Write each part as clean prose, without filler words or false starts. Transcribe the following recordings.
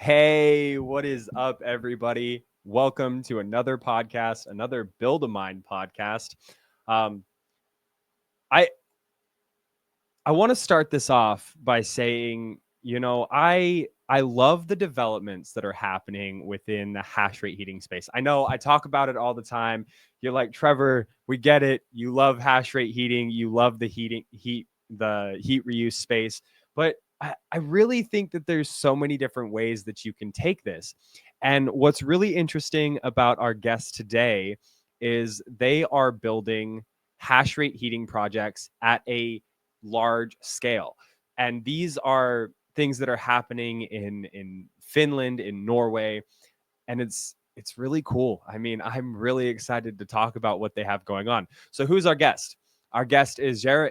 Hey, what is up, everybody? Welcome to another podcast, another Build a Mind podcast. Um, I I want to start this off by saying, I love the developments that are happening within the hash rate heating space. I know I talk about it all the time. You're like, Trevor, we get it. You love hash rate heating. You love the the heat reuse space. But I really think that there's so many different ways that you can take this. And what's really interesting about our guests today is they are building hash rate heating projects at a large scale. And these are things that are happening in Finland, in Norway, and it's really cool. I mean, I'm really excited to talk about what they have going on. So who's our guest? Our guest is Jaran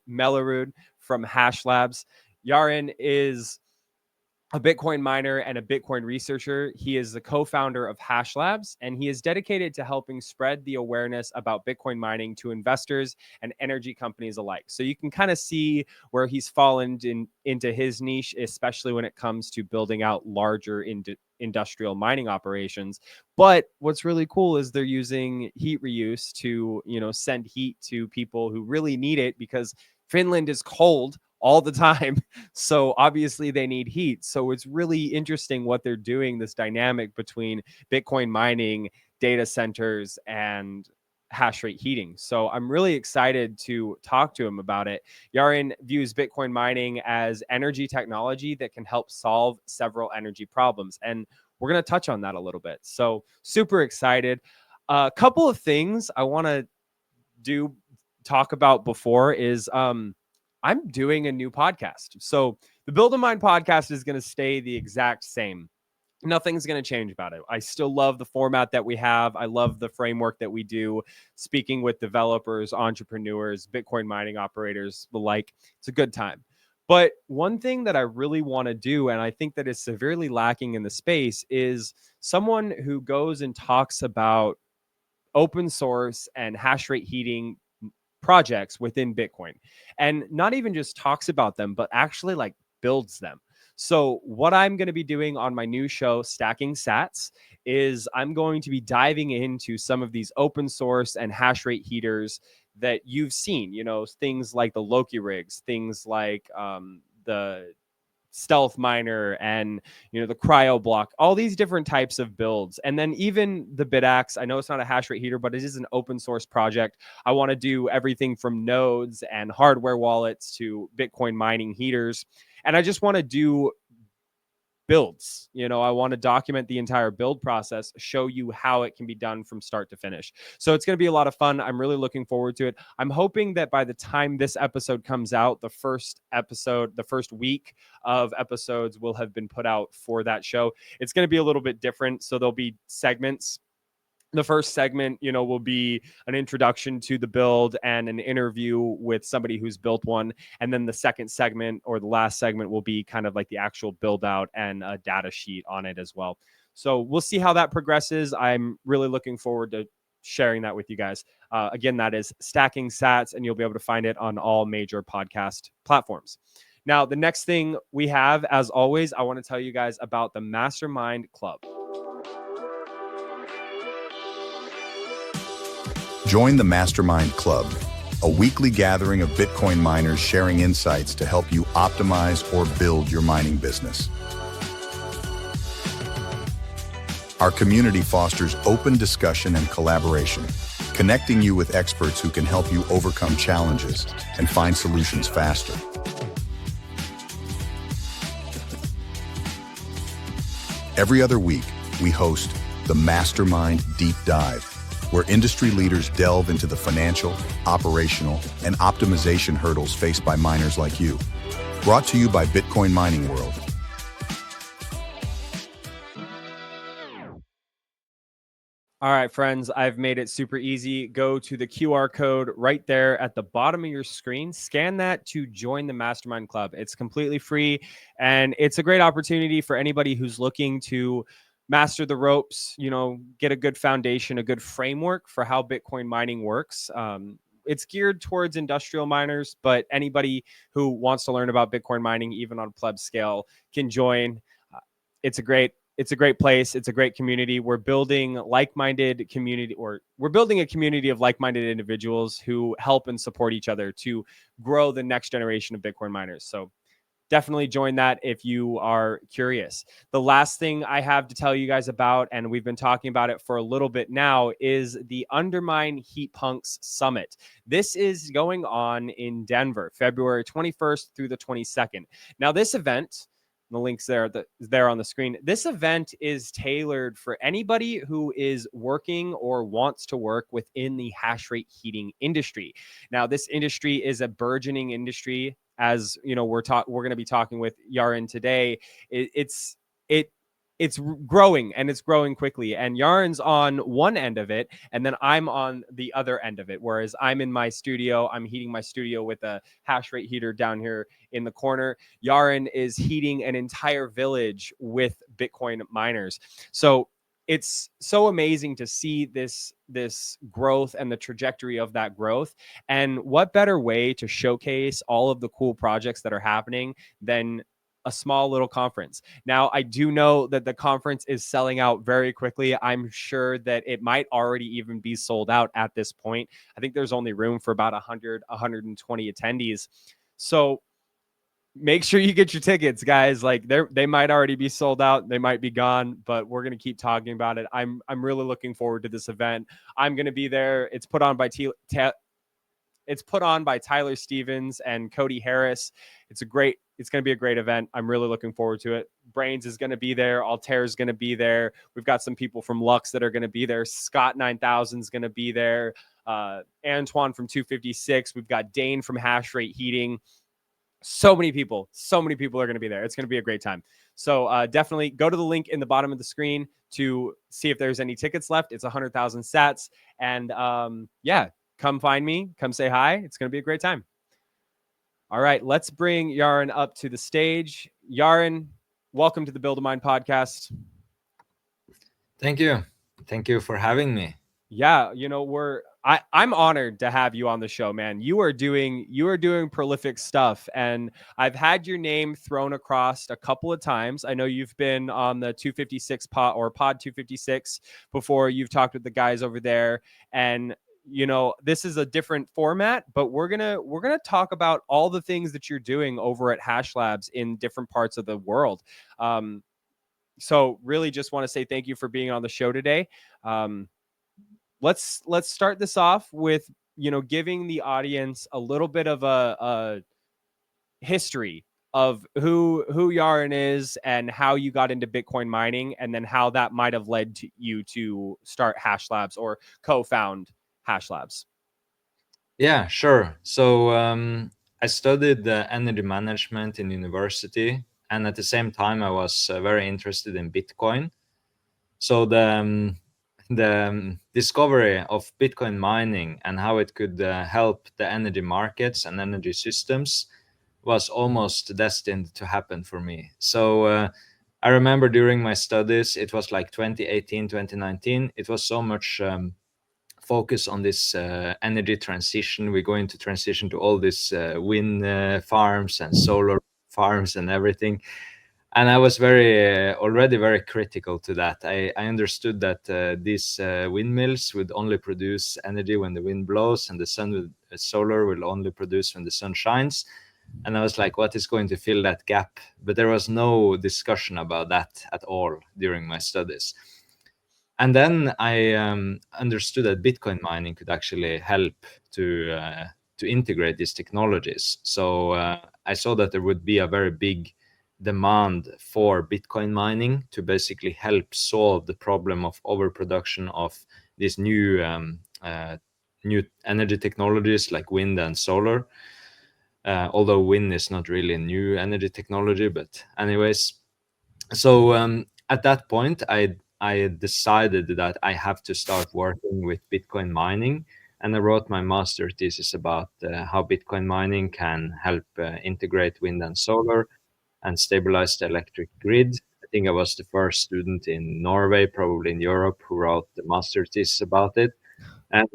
Mellerud from Hash Labs. Jaran is a Bitcoin miner and a Bitcoin researcher. He is the co-founder of Hash Labs, and he is dedicated to helping spread the awareness about Bitcoin mining to investors and energy companies alike. So you can kind of see where he's fallen into his niche, especially when it comes to building out larger industrial mining operations. But what's really cool is they're using heat reuse to, send heat to people who really need it, because Finland is cold all the time. So obviously they need heat. So it's really interesting what they're doing, this dynamic between Bitcoin mining, data centers, and hash rate heating. So I'm really excited to talk to him about it. Jaran views Bitcoin mining as energy technology that can help solve several energy problems. And we're going to touch on that a little bit. So super excited. A couple of things I want to talk about before is I'm doing a new podcast. So the Build a Mind podcast is going to stay the exact same. Nothing's going to change about it. I still love the format that we have. I love the framework that we do, speaking with developers, entrepreneurs, Bitcoin mining operators, the like. It's a good time. But one thing that I really want to do, and I think that is severely lacking in the space, is someone who goes and talks about open source and hash rate heating projects within Bitcoin, and not even just talks about them, but actually like builds them. So what I'm going to be doing on my new show, Stacking Sats, is I'm going to be diving into some of these open source and hash rate heaters that you've seen, things like the Loki rigs, things like the stealth miner, and the cryo block, all these different types of builds. And then even the Bitaxe, I know it's not a hash rate heater, but it is an open source project. I want to do everything from nodes and hardware wallets to Bitcoin mining heaters, and I just want to do builds. I want to document the entire build process, show you how it can be done from start to finish. So it's going to be a lot of fun. I'm really looking forward to it. I'm hoping that by the time this episode comes out, the first week of episodes will have been put out for that show. It's going to be a little bit different. So there'll be segments. The first segment, will be an introduction to the build and an interview with somebody who's built one. And then the second segment, or the last segment, will be kind of like the actual build out and a data sheet on it as well. So we'll see how that progresses. I'm really looking forward to sharing that with you guys. Again, that is Stacking Sats, and you'll be able to find it on all major podcast platforms. Now, the next thing we have, as always, I want to tell you guys about the Mastermind Club. Join the Mastermind Club, a weekly gathering of Bitcoin miners sharing insights to help you optimize or build your mining business. Our community fosters open discussion and collaboration, connecting you with experts who can help you overcome challenges and find solutions faster. Every other week, we host the Mastermind Deep Dive, where industry leaders delve into the financial, operational, and optimization hurdles faced by miners like you. Brought to you by Bitcoin Mining World. All right, friends, I've made it super easy. Go to the QR code right there at the bottom of your screen. Scan that to join the Mastermind Club. It's completely free, and it's a great opportunity for anybody who's looking to master the ropes, get a good foundation, a good framework for how Bitcoin mining works. it's geared towards industrial miners, but anybody who wants to learn about Bitcoin mining, even on a pleb scale, can join. Uh, it's a great place. It's a great community. We're building like-minded community, or we're building a community of like-minded individuals who help and support each other to grow the next generation of Bitcoin miners. So definitely join that if you are curious. The last thing I have to tell you guys about, and we've been talking about it for a little bit now, is the Undermine Heat Punks Summit. This is going on in Denver, February 21st through the 22nd. Now, this event, the link's there on the screen. This event is tailored for anybody who is working or wants to work within the hash rate heating industry. Now, this industry is a burgeoning industry. As you know, we're going to be talking with Jaran today. It's growing, and it's growing quickly. And Yaren's on one end of it, and then I'm on the other end of it. Whereas I'm in my studio, I'm heating my studio with a hash rate heater down here in the corner. Jaran is heating an entire village with Bitcoin miners. So it's so amazing to see this growth and the trajectory of that growth. And what better way to showcase all of the cool projects that are happening than a small little conference. Now, I do know that the conference is selling out very quickly. I'm sure that it might already even be sold out at this point. I think there's only room for about 120 attendees. So make sure you get your tickets, guys. Like they might already be sold out, they might be gone, but we're gonna keep talking about it. I'm really looking forward to this event. I'm gonna be there. It's put on by Tyler Stevens and Cody Harris. It's going to be a great event. I'm really looking forward to it. Brains is going to be there. Altair is going to be there. We've got some people from Lux that are going to be there. Scott 9000 is going to be there. Antoine from 256. We've got Dane from Hash Rate Heating. So many people are going to be there. It's going to be a great time. So definitely go to the link in the bottom of the screen to see if there's any tickets left. It's 100,000 sats. And yeah, come find me. Come say hi. It's going to be a great time. All right, let's bring Jaran up to the stage. Jaran, welcome to the Build a Mind podcast. Thank you. Thank you for having me. Yeah, you know, I'm honored to have you on the show, man. You are doing prolific stuff, and I've had your name thrown across a couple of times. I know you've been on the 256 pod 256 before. You've talked with the guys over there, and you know, this is a different format, but we're gonna talk about all the things that you're doing over at Hash Labs in different parts of the world. So really just want to say thank you for being on the show today. Let's start this off with, you know, giving the audience a little bit of a history of who Jaran is and how you got into Bitcoin mining, and then how that might have led to you to start Hash Labs or co-found Hash Labs. Yeah, sure. So I studied energy management in university, and at the same time, I was very interested in Bitcoin. So the discovery of Bitcoin mining and how it could help the energy markets and energy systems was almost destined to happen for me. So I remember during my studies, it was like 2018, 2019, it was so much focus on this energy transition. We're going to transition to all these wind farms and solar farms and everything. And I was already very critical to that. I understood that these windmills would only produce energy when the wind blows, and solar will only produce when the sun shines. And I was like, what is going to fill that gap? But there was no discussion about that at all during my studies. And then I understood that Bitcoin mining could actually help to integrate these technologies. So I saw that there would be a very big demand for Bitcoin mining to basically help solve the problem of overproduction of these new energy technologies like wind and solar. Although wind is not really a new energy technology, but anyways. So at that point, I decided that I have to start working with Bitcoin mining, and I wrote my master thesis about how Bitcoin mining can help integrate wind and solar and stabilize the electric grid. I think I was the first student in Norway, probably in Europe, who wrote the master thesis about it. And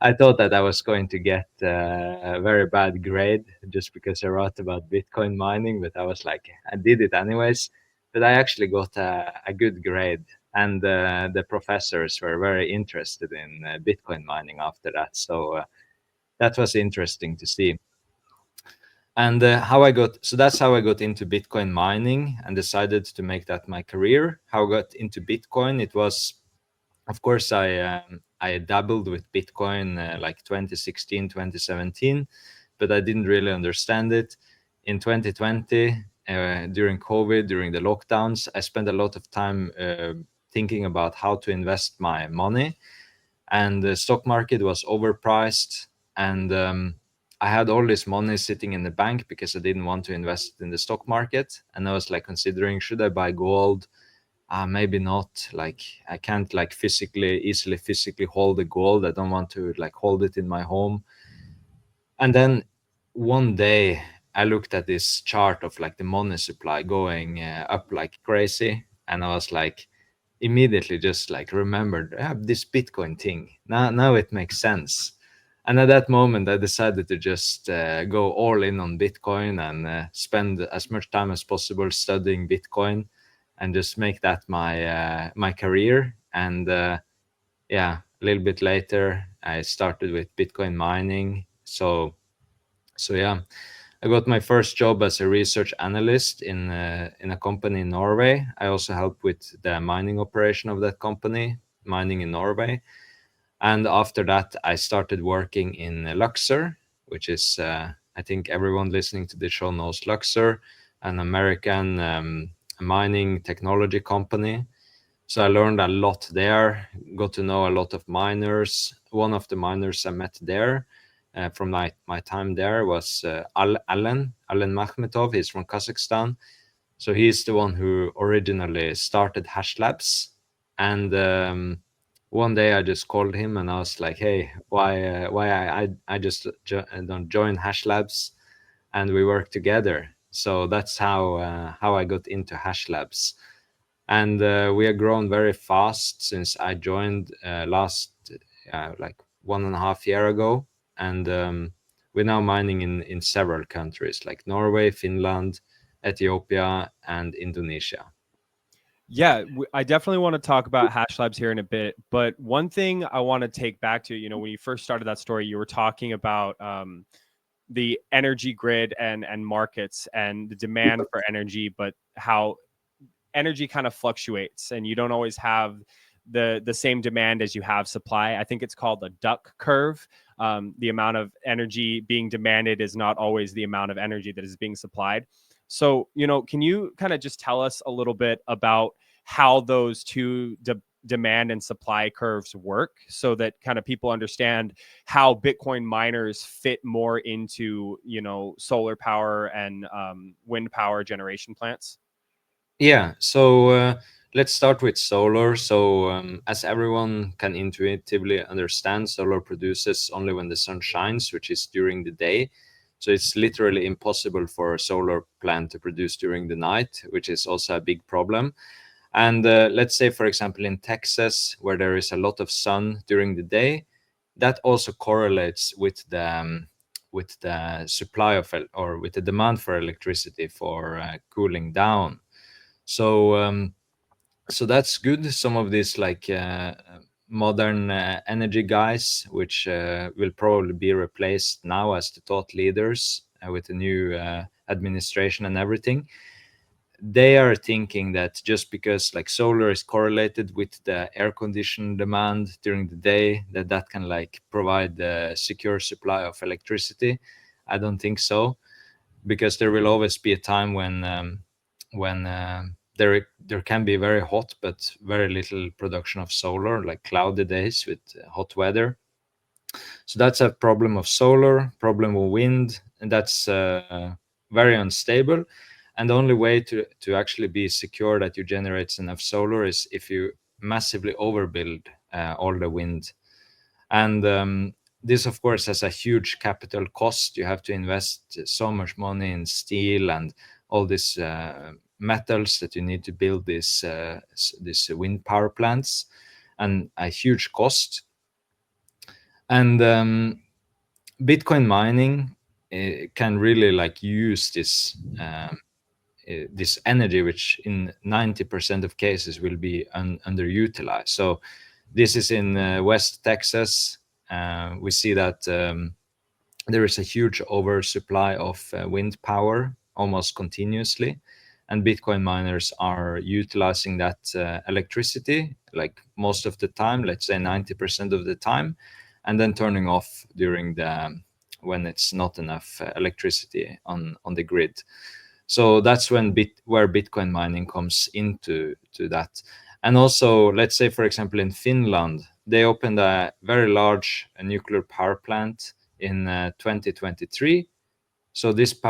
I thought that I was going to get a very bad grade just because I wrote about Bitcoin mining, but I was like, I did it anyways. But I actually got a good grade, and the professors were very interested in Bitcoin mining after that. So that was interesting to see. And that's how I got into Bitcoin mining and decided to make that my career. How I got into Bitcoin, it was, of course, I dabbled with Bitcoin like 2016, 2017, but I didn't really understand it. In 2020, during COVID, during the lockdowns, I spent a lot of time thinking about how to invest my money, and the stock market was overpriced, and I had all this money sitting in the bank because I didn't want to invest in the stock market, and I was like considering, should I buy gold? Maybe not. Like, I can't like easily physically hold the gold. I don't want to like hold it in my home. And then one day I looked at this chart of like the money supply going up like crazy, and I was like, immediately just like remembered, this Bitcoin thing. Now it makes sense. And at that moment, I decided to just go all in on Bitcoin and spend as much time as possible studying Bitcoin, and just make that my career. And yeah, a little bit later, I started with Bitcoin mining. So yeah, I got my first job as a research analyst in a company in Norway. I also helped with the mining operation of that company, mining in Norway. And after that, I started working in Luxor, which is I think everyone listening to the show knows Luxor, an American mining technology company. So I learned a lot there, got to know a lot of miners. One of the miners I met there from my time there was Alen Makhmetov. He's from Kazakhstan. So he's the one who originally started Hash Labs. And one day I just called him and I was like, hey, why I just don't join Hash Labs, and we work together. So that's how I got into Hash Labs. And we have grown very fast since I joined last like 1.5 years ago, and we're now mining in several countries like Norway, Finland, Ethiopia, and Indonesia. Yeah, I definitely want to talk about Hash Labs here in a bit. But one thing I want to take back to, when you first started that story, you were talking about the energy grid and markets and the demand for energy, but how energy kind of fluctuates and you don't always have the same demand as you have supply. I think it's called a duck curve. The amount of energy being demanded is not always the amount of energy that is being supplied. So, can you kind of just tell us a little bit about how those two demand and supply curves work, so that kind of people understand how Bitcoin miners fit more into, solar power and wind power generation plants? Yeah, so let's start with solar. So, as everyone can intuitively understand, solar produces only when the sun shines, which is during the day. So, it's literally impossible for a solar plant to produce during the night, which is also a big problem. And let's say, for example, in Texas, where there is a lot of sun during the day, that also correlates with the supply of or with the demand for electricity for cooling down. So so that's good. Some of these like modern energy guys, which will probably be replaced now as the thought leaders with the new administration and everything, they are thinking that just because like solar is correlated with the air condition demand during the day, that can like provide a secure supply of electricity. I don't think so, because there will always be a time when there can be very hot but very little production of solar, like cloudy days with hot weather. So that's a problem of solar, problem of wind, and that's very unstable. And the only way to actually be secure that you generate enough solar is if you massively overbuild all the wind. And this, of course, has a huge capital cost. You have to invest so much money in steel and all these metals that you need to build these wind power plants, and a huge cost. And Bitcoin mining can really like use this energy, which in 90% of cases will be underutilized. So this is in West Texas. We see that there is a huge oversupply of wind power almost continuously, and Bitcoin miners are utilizing that electricity like most of the time, let's say 90% of the time, and then turning off during the when it's not enough electricity on the grid. So that's where Bitcoin mining comes into that. And also, let's say, for example, in Finland, they opened a very large nuclear power plant in 2023. So this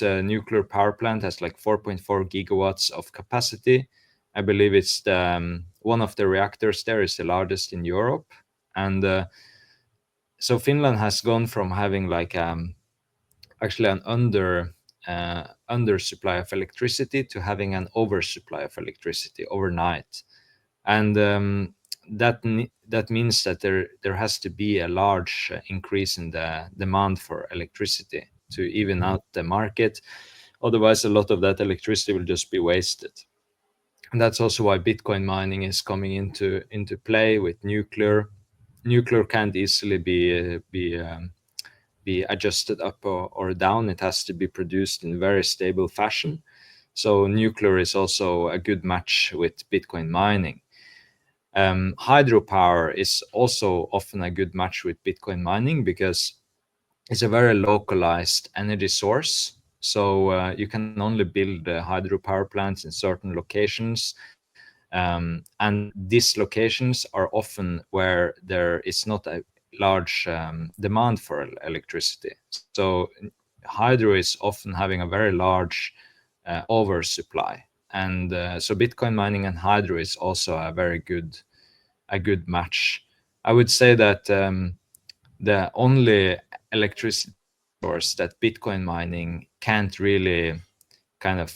nuclear power plant has like 4.4 gigawatts of capacity. I believe it's one of the reactors there is the largest in Europe. And so Finland has gone from having like actually an undersupply of electricity to having an oversupply of electricity overnight. And that means that there has to be a large increase in the demand for electricity to even out the market. Otherwise, a lot of that electricity will just be wasted. And that's also why Bitcoin mining is coming into play with nuclear. Nuclear can't easily be adjusted up or down. It has to be produced in very stable fashion. So nuclear is also a good match with Bitcoin mining. Hydropower is also often a good match with Bitcoin mining because it's a very localized energy source. So you can only build hydropower plants in certain locations. And these locations are often where there is not a large demand for electricity. So hydro is often having a very large oversupply. And so Bitcoin mining and hydro is also a good match. I would say that the only electricity source that Bitcoin mining can't really kind of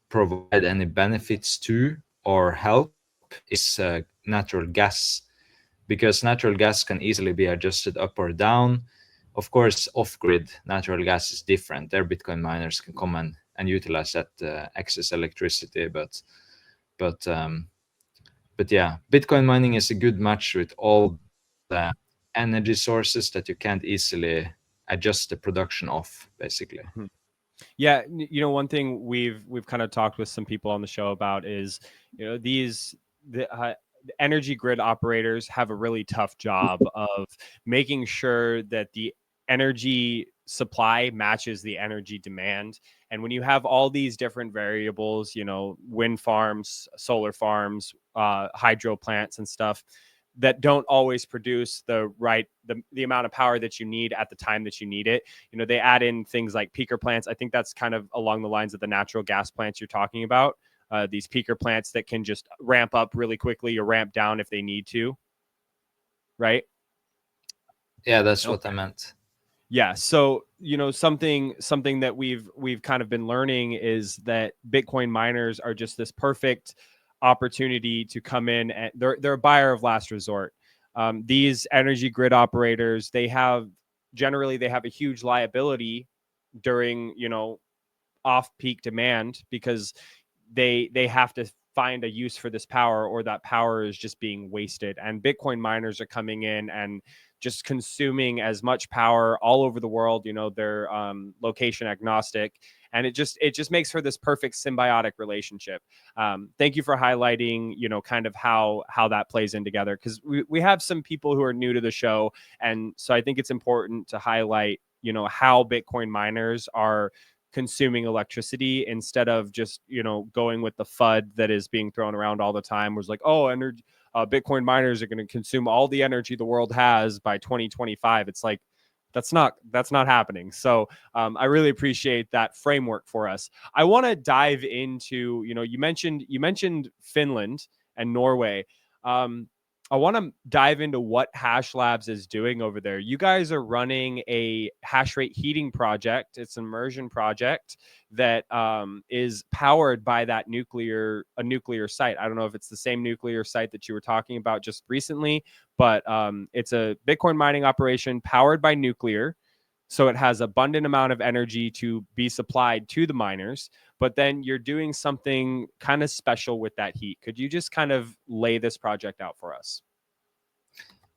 provide any benefits to or help is natural gas, because natural gas can easily be adjusted up or down. Of course, off-grid natural gas is different. Their Bitcoin miners can come and utilize that excess electricity, but yeah, Bitcoin mining is a good match with all the energy sources that you can't easily adjust the production of, basically. Mhm. Yeah, one thing we've kind of talked with some people on the show about is, the energy grid operators have a really tough job of making sure that the energy supply matches the energy demand. And when you have all these different variables, wind farms, solar farms, hydro plants and stuff that don't always produce the amount of power that you need at the time that you need it. They add in things like peaker plants. I think that's kind of along the lines of the natural gas plants you're talking about. These peaker plants that can just ramp up really quickly or ramp down if they need to, right? Yeah, that's what I Okay. meant. Yeah. So, something that we've kind of been learning is that Bitcoin miners are just this perfect opportunity to come in, and they're a buyer of last resort. These energy grid operators, generally they have a huge liability during, off peak demand, because they have to find a use for this power, or that power is just being wasted. And Bitcoin miners are coming in and just consuming as much power all over the world. They're location agnostic, and it just makes for this perfect symbiotic relationship. Thank you for highlighting, kind of how that plays in together, because we have some people who are new to the show, and so I think it's important to highlight, how Bitcoin miners are consuming electricity, instead of just, going with the FUD that is being thrown around all the time, was like, oh, energy, Bitcoin miners are going to consume all the energy the world has by 2025. It's like, that's not happening. So I really appreciate that framework for us. I want to dive into, you mentioned Finland and Norway. um, I want to dive into what Hash Labs is doing over there. You guys are running a hash rate heating project. It's an immersion project that is powered by a nuclear site. I don't know if it's the same nuclear site that you were talking about just recently, but it's a Bitcoin mining operation powered by nuclear. So it has abundant amount of energy to be supplied to the miners, but then you're doing something kind of special with that heat. Could you just kind of lay this project out for us?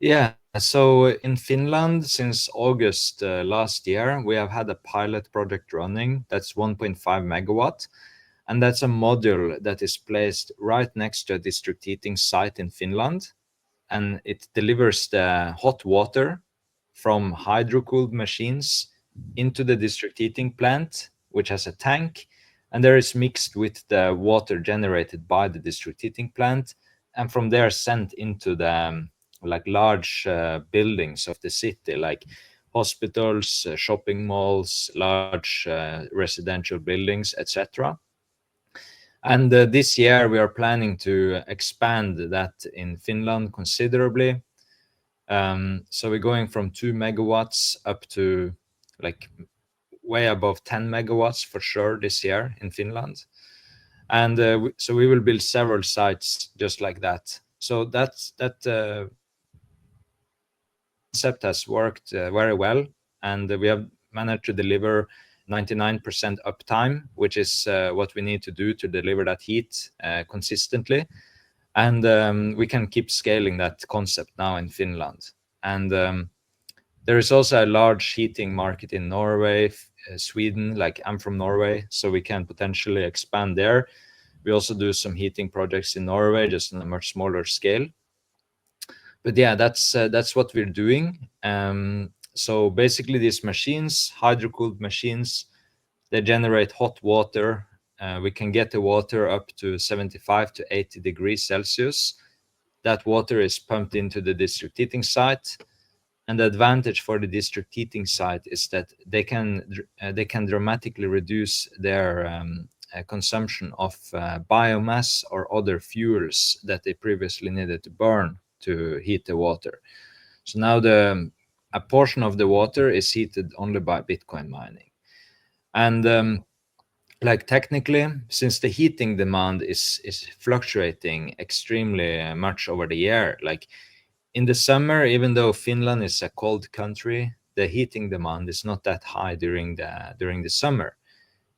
Yeah, so in Finland, since August last year, we have had a pilot project running that's 1.5 megawatt. And that's a module that is placed right next to a district heating site in Finland. And it delivers the hot water from hydro-cooled machines into the district heating plant, which has a tank. And there is mixed with the water generated by the district heating plant. And from there sent into the like large buildings of the city, like hospitals, shopping malls, large residential buildings, etc. And this year we are planning to expand that in Finland considerably. So we're going from 2 megawatts up to like way above 10 megawatts for sure this year in Finland. And so we will build several sites just like that. So that concept has worked very well, and we have managed to deliver 99% uptime, which is what we need to do to deliver that heat consistently. And we can keep scaling that concept now in Finland. And there is also a large heating market in Norway, Sweden. Like, I'm from Norway, so we can potentially expand there. We also do some heating projects in Norway, just on a much smaller scale. But yeah, that's what we're doing. So basically, these machines, hydro-cooled machines, they generate hot water. We can get the water up to 75 to 80 degrees Celsius. That water is pumped into the district heating site. And the advantage for the district heating site is that they can dramatically reduce their consumption of biomass or other fuels that they previously needed to burn to heat the water. So now a portion of the water is heated only by Bitcoin mining. And like technically, since the heating demand is fluctuating extremely much over the year, like in the summer, even though Finland is a cold country, the heating demand is not that high during the summer.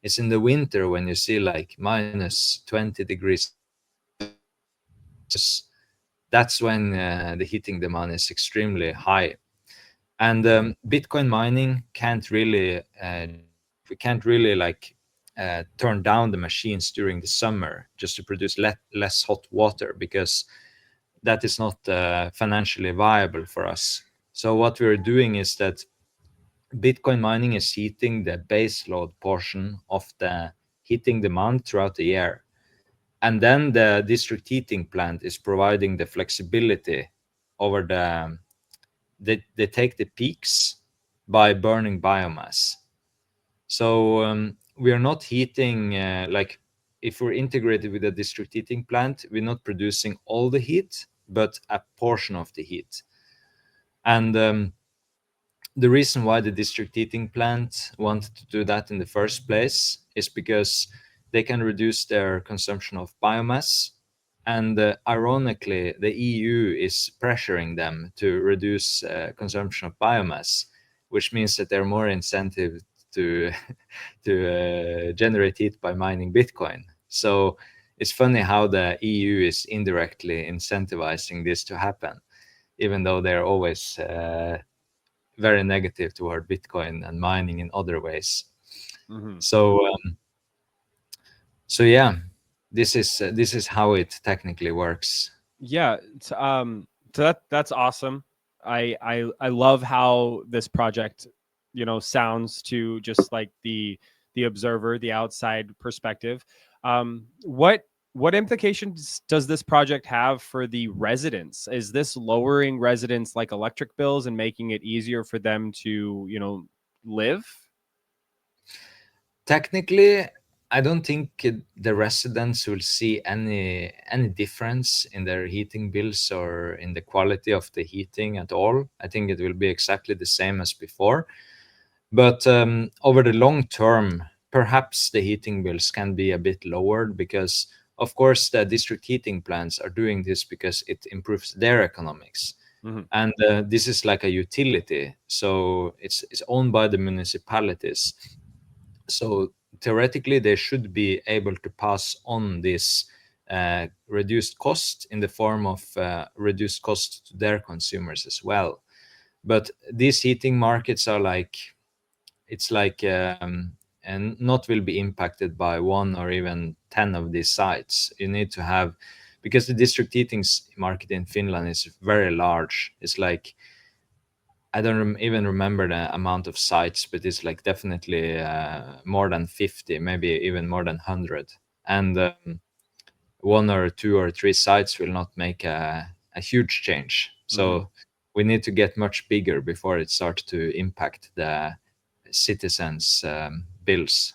It's in the winter when you see like minus 20 degrees. That's when the heating demand is extremely high. And Bitcoin mining can't really we can't really like turn down the machines during the summer just to produce less hot water, because that is not financially viable for us. So what we're doing is that Bitcoin mining is heating the base load portion of the heating demand throughout the year. And then the district heating plant is providing the flexibility over they take the peaks by burning biomass. So we are not heating like if we're integrated with a district heating plant, we're not producing all the heat, but a portion of the heat. And the reason why the district heating plant wanted to do that in the first place is because they can reduce their consumption of biomass. And ironically, the EU is pressuring them to reduce consumption of biomass, which means that they're more incentive to generate heat by mining Bitcoin. So it's funny how the EU is indirectly incentivizing this to happen, even though they're always very negative toward Bitcoin and mining in other ways. Mm-hmm. So yeah, this is how it technically works. Yeah. So that's awesome. I love how this project, sounds to just like the observer, the outside perspective. What implications does this project have for the residents? Is this lowering residents like electric bills and making it easier for them to, live? Technically, I don't think the residents will see any difference in their heating bills or in the quality of the heating at all. I think it will be exactly the same as before. But over the long term, perhaps the heating bills can be a bit lowered because, of course, the district heating plants are doing this because it improves their economics. Mhm. And this is like a utility, so it's owned by the municipalities. So theoretically, they should be able to pass on this reduced cost in the form of reduced cost to their consumers as well. But these heating markets are like it's like and not will be impacted by one or even 10 of these sites. You need to have, because the district heating market in Finland is very large. It's like I don't even remember the amount of sites, but it's like definitely more than 50, maybe even more than 100. And one or two or three sites will not make a huge change. Mhm. So we need to get much bigger before it starts to impact the citizens' bills.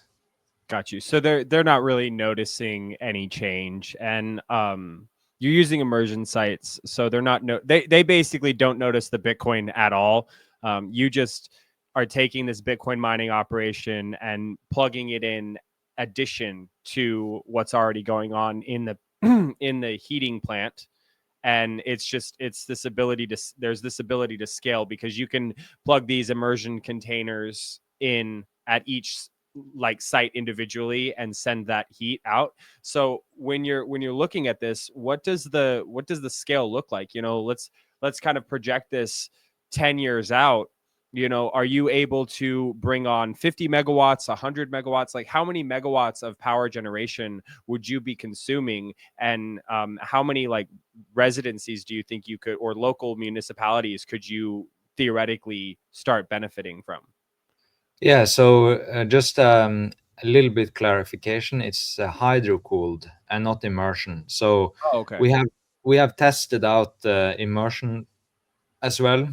Got you. So they're not really noticing any change, and you're using immersion sites, so they're not they basically don't notice the Bitcoin at all. You just are taking this Bitcoin mining operation and plugging it in addition to what's already going on in the in the heating plant, and it's this ability to there's this ability to scale because you can plug these immersion containers in at each like site individually and send that heat out. So when you're looking at this, what does the scale look like? Let's kind of project this 10 years out. Are you able to bring on 50 megawatts, 100 megawatts? Like, how many megawatts of power generation would you be consuming, and how many like residencies do you think you could, or local municipalities could you theoretically start benefiting from? Yeah, so just a little bit clarification. It's hydro cooled and not immersion. So Oh, okay. we have we have tested out immersion as well,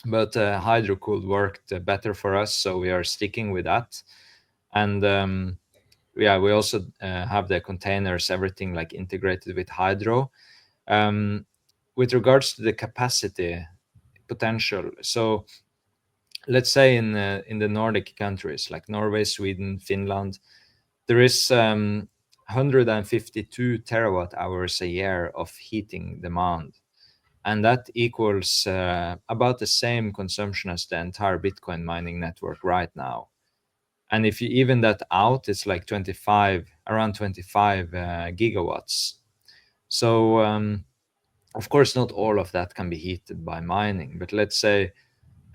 but hydro cooled worked better for us, so we are sticking with that. And yeah, we also have the containers, everything like integrated with hydro. Um, with regards to the capacity potential, so let's say in the Nordic countries like Norway, Sweden, Finland, there is 152 terawatt hours a year of heating demand, and that equals about the same consumption as the entire Bitcoin mining network right now. And if you even that out, it's like 25, around 25 gigawatts. So of course, not all of that can be heated by mining, but let's say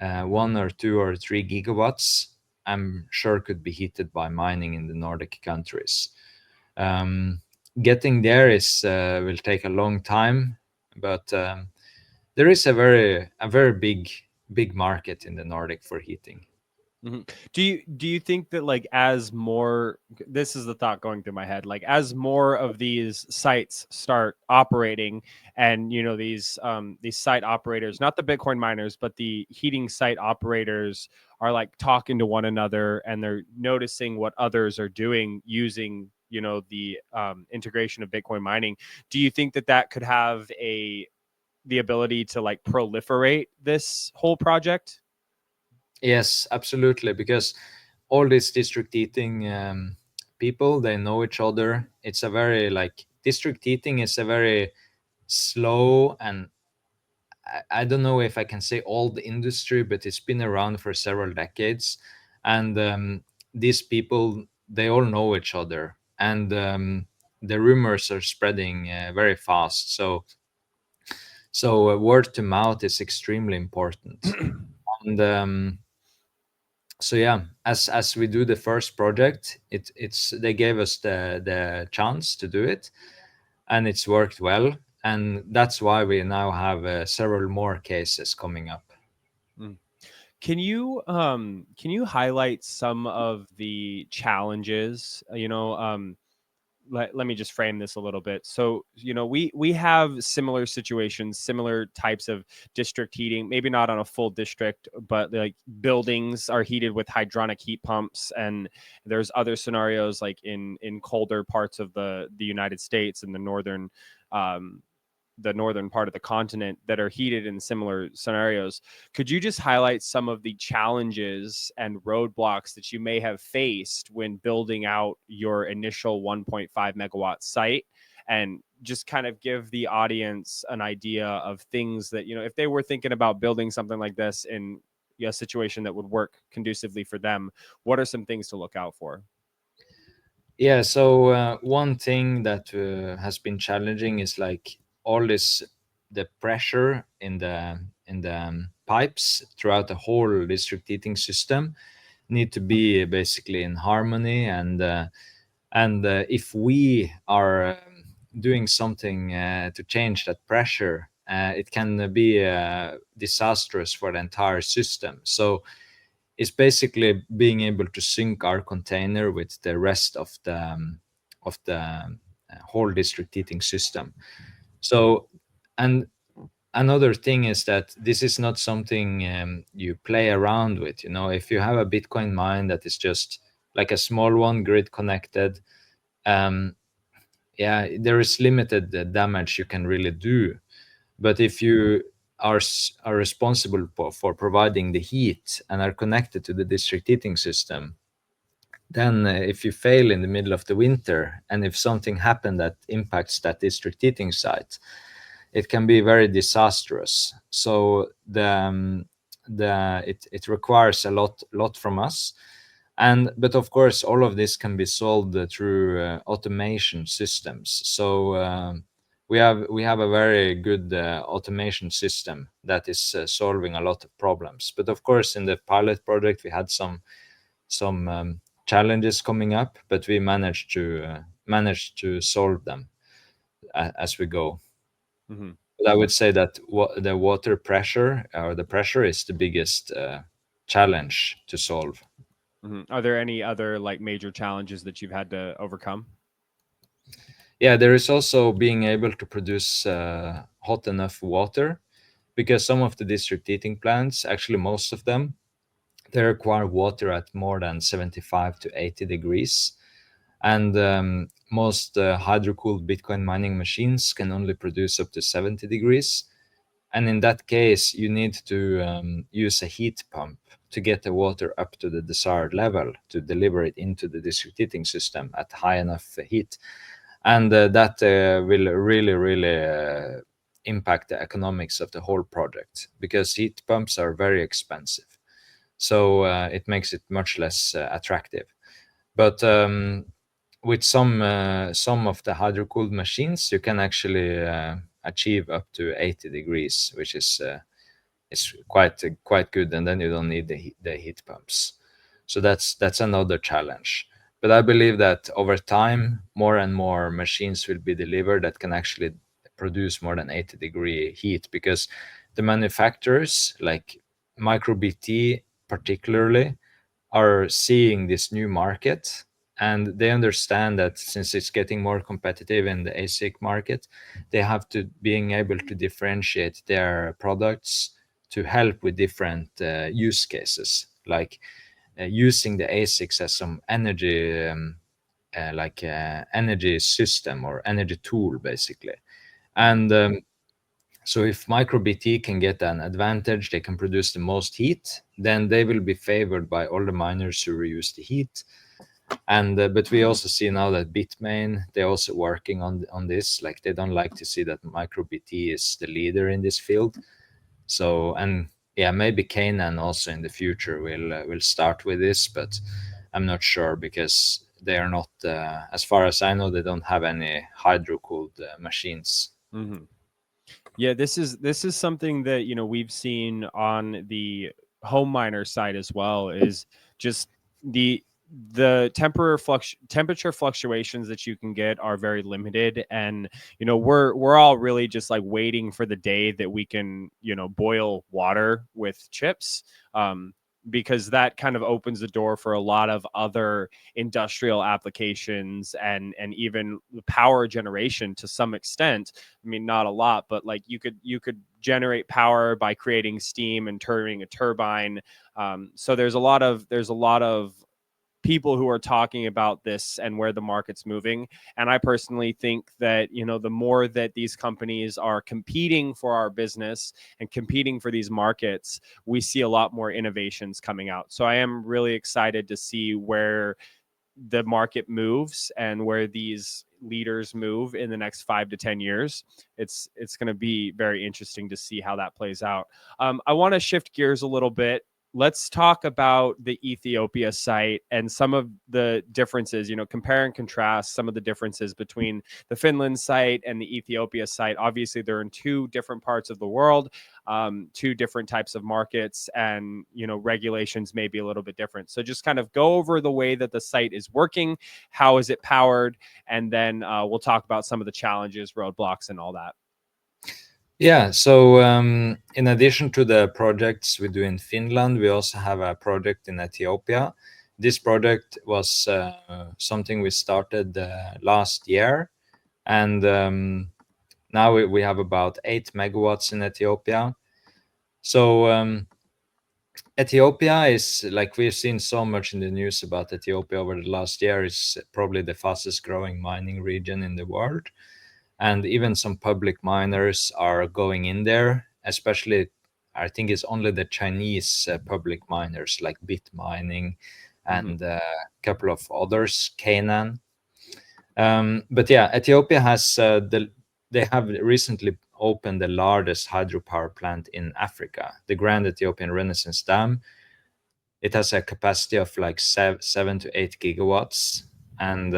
1 or 2 or 3 gigawatts, I'm sure could be heated by mining in the Nordic countries. Um, Getting there is will take a long time, but there is a very big market in the Nordic for heating. Mhm. Do you think that, like, as more, this is the thought going through my head, like as more of these sites start operating, and these site operators, not the Bitcoin miners, but the heating site operators, are like talking to one another and they're noticing what others are doing using the integration of Bitcoin mining, do you think that that could have the ability to like proliferate this whole project? Yes, absolutely, because all these district heating people, they know each other. It's a very like district heating is a very slow and I don't know if I can say old industry, but it's been around for several decades, and these people, they all know each other, and the rumors are spreading very fast. So word to mouth is extremely important, and so yeah, as we do the first project, it's they gave us the chance to do it, and it's worked well, and that's why we now have several more cases coming up. Mm. Can you highlight some of the challenges? let me just frame this a little bit. So, we have similar situations, similar types of district heating, maybe not on a full district, but like buildings are heated with hydronic heat pumps. And there's other scenarios like in colder parts of the United States and um, the northern part of the continent that are heated in similar scenarios. Could you just highlight some of the challenges and roadblocks that you may have faced when building out your initial 1.5 megawatt site, and just kind of give the audience an idea of things that, if they were thinking about building something like this in a situation that would work conducively for them, what are some things to look out for? Yeah, so one thing that has been challenging is like all this the pressure in the pipes throughout the whole district heating system need to be basically in harmony, and if we are doing something to change that pressure, it can be disastrous for the entire system. So it's basically being able to sync our container with the rest of the whole district heating system. So, and another thing is that this is not something you play around with. If you have a Bitcoin mine that is just like a small one, grid connected, um, yeah, there is limited damage you can really do. But if you are responsible for providing the heat and are connected to the district heating system, then if you fail in the middle of the winter and if something happened that impacts that district heating site, it can be very disastrous. So it requires a lot from us. But of course, all of this can be solved through automation systems. So we have a very good automation system that is solving a lot of problems. But of course, in the pilot project, we had some challenges coming up, but we managed to solve them as we go. Mm-hmm. But I would say that the water pressure or the pressure is the biggest challenge to solve. Mm-hmm. Are there any other like major challenges that you've had to overcome? Yeah, there is also being able to produce hot enough water, because some of the district heating plants, actually most of them, they require water at more than 75 to 80 degrees. And most hydro-cooled Bitcoin mining machines can only produce up to 70 degrees. And in that case, you need to use a heat pump to get the water up to the desired level to deliver it into the district heating system at high enough heat. And that will really impact the economics of the whole project, because heat pumps are very expensive. So it makes it much less attractive. But with some of the hydro-cooled machines, you can actually achieve up to 80 degrees, which is quite good, and then you don't need the heat pumps. So that's another challenge. But I believe that over time, more and more machines will be delivered that can actually produce more than 80-degree heat, because the manufacturers like MicroBT particularly are seeing this new market, and they understand that since it's getting more competitive in the ASIC market, they have to being able to differentiate their products to help with different use cases, like using the ASICs as some energy energy system or energy tool basically. And so if MicroBT can get an advantage, they can produce the most heat, then they will be favored by all the miners who reuse the heat. And but we also see now that Bitmain, they're also working on this. Like they don't like to see that MicroBT is the leader in this field. So, and yeah, maybe Canaan also in the future will start with this, but I'm not sure, because they are not, as far as I know, they don't have any hydro cooled machines. Mm-hmm. Yeah, this is something that we've seen on the home miner side as well. Is just the temperature fluctuations that you can get are very limited, and we're all really just like waiting for the day that we can boil water with chips. because that kind of opens the door for a lot of other industrial applications and even power generation to some extent. I mean, not a lot, but like you could generate power by creating steam and turning a turbine. So there's a lot of people who are talking about this and where the market's moving. And I personally think that, the more that these companies are competing for our business and competing for these markets, we see a lot more innovations coming out. So I am really excited to see where the market moves and where these leaders move in the next 5 to 10 years. It's going to be very interesting to see how that plays out. I want to shift gears a little bit. Let's talk about the Ethiopia site and some of the differences, compare and contrast some of the differences between the Finland site and the Ethiopia site. Obviously, they're in two different parts of the world, two different types of markets, and, regulations may be a little bit different. So just kind of go over the way that the site is working, how is it powered, and then we'll talk about some of the challenges, roadblocks, and all that. Yeah, so in addition to the projects we do in Finland, we also have a project in Ethiopia. This project was something we started last year, and now we have about 8 megawatts in Ethiopia. So Ethiopia is, like, we've seen so much in the news about Ethiopia over the last year, is probably the fastest growing mining region in the world. And even some public miners are going in there, especially I think it's only the Chinese public miners like Bit Mining and a couple of others, Canaan. But yeah, Ethiopia has they have recently opened the largest hydropower plant in Africa, the Grand Ethiopian Renaissance Dam. It has a capacity of like 7 to 8 gigawatts, and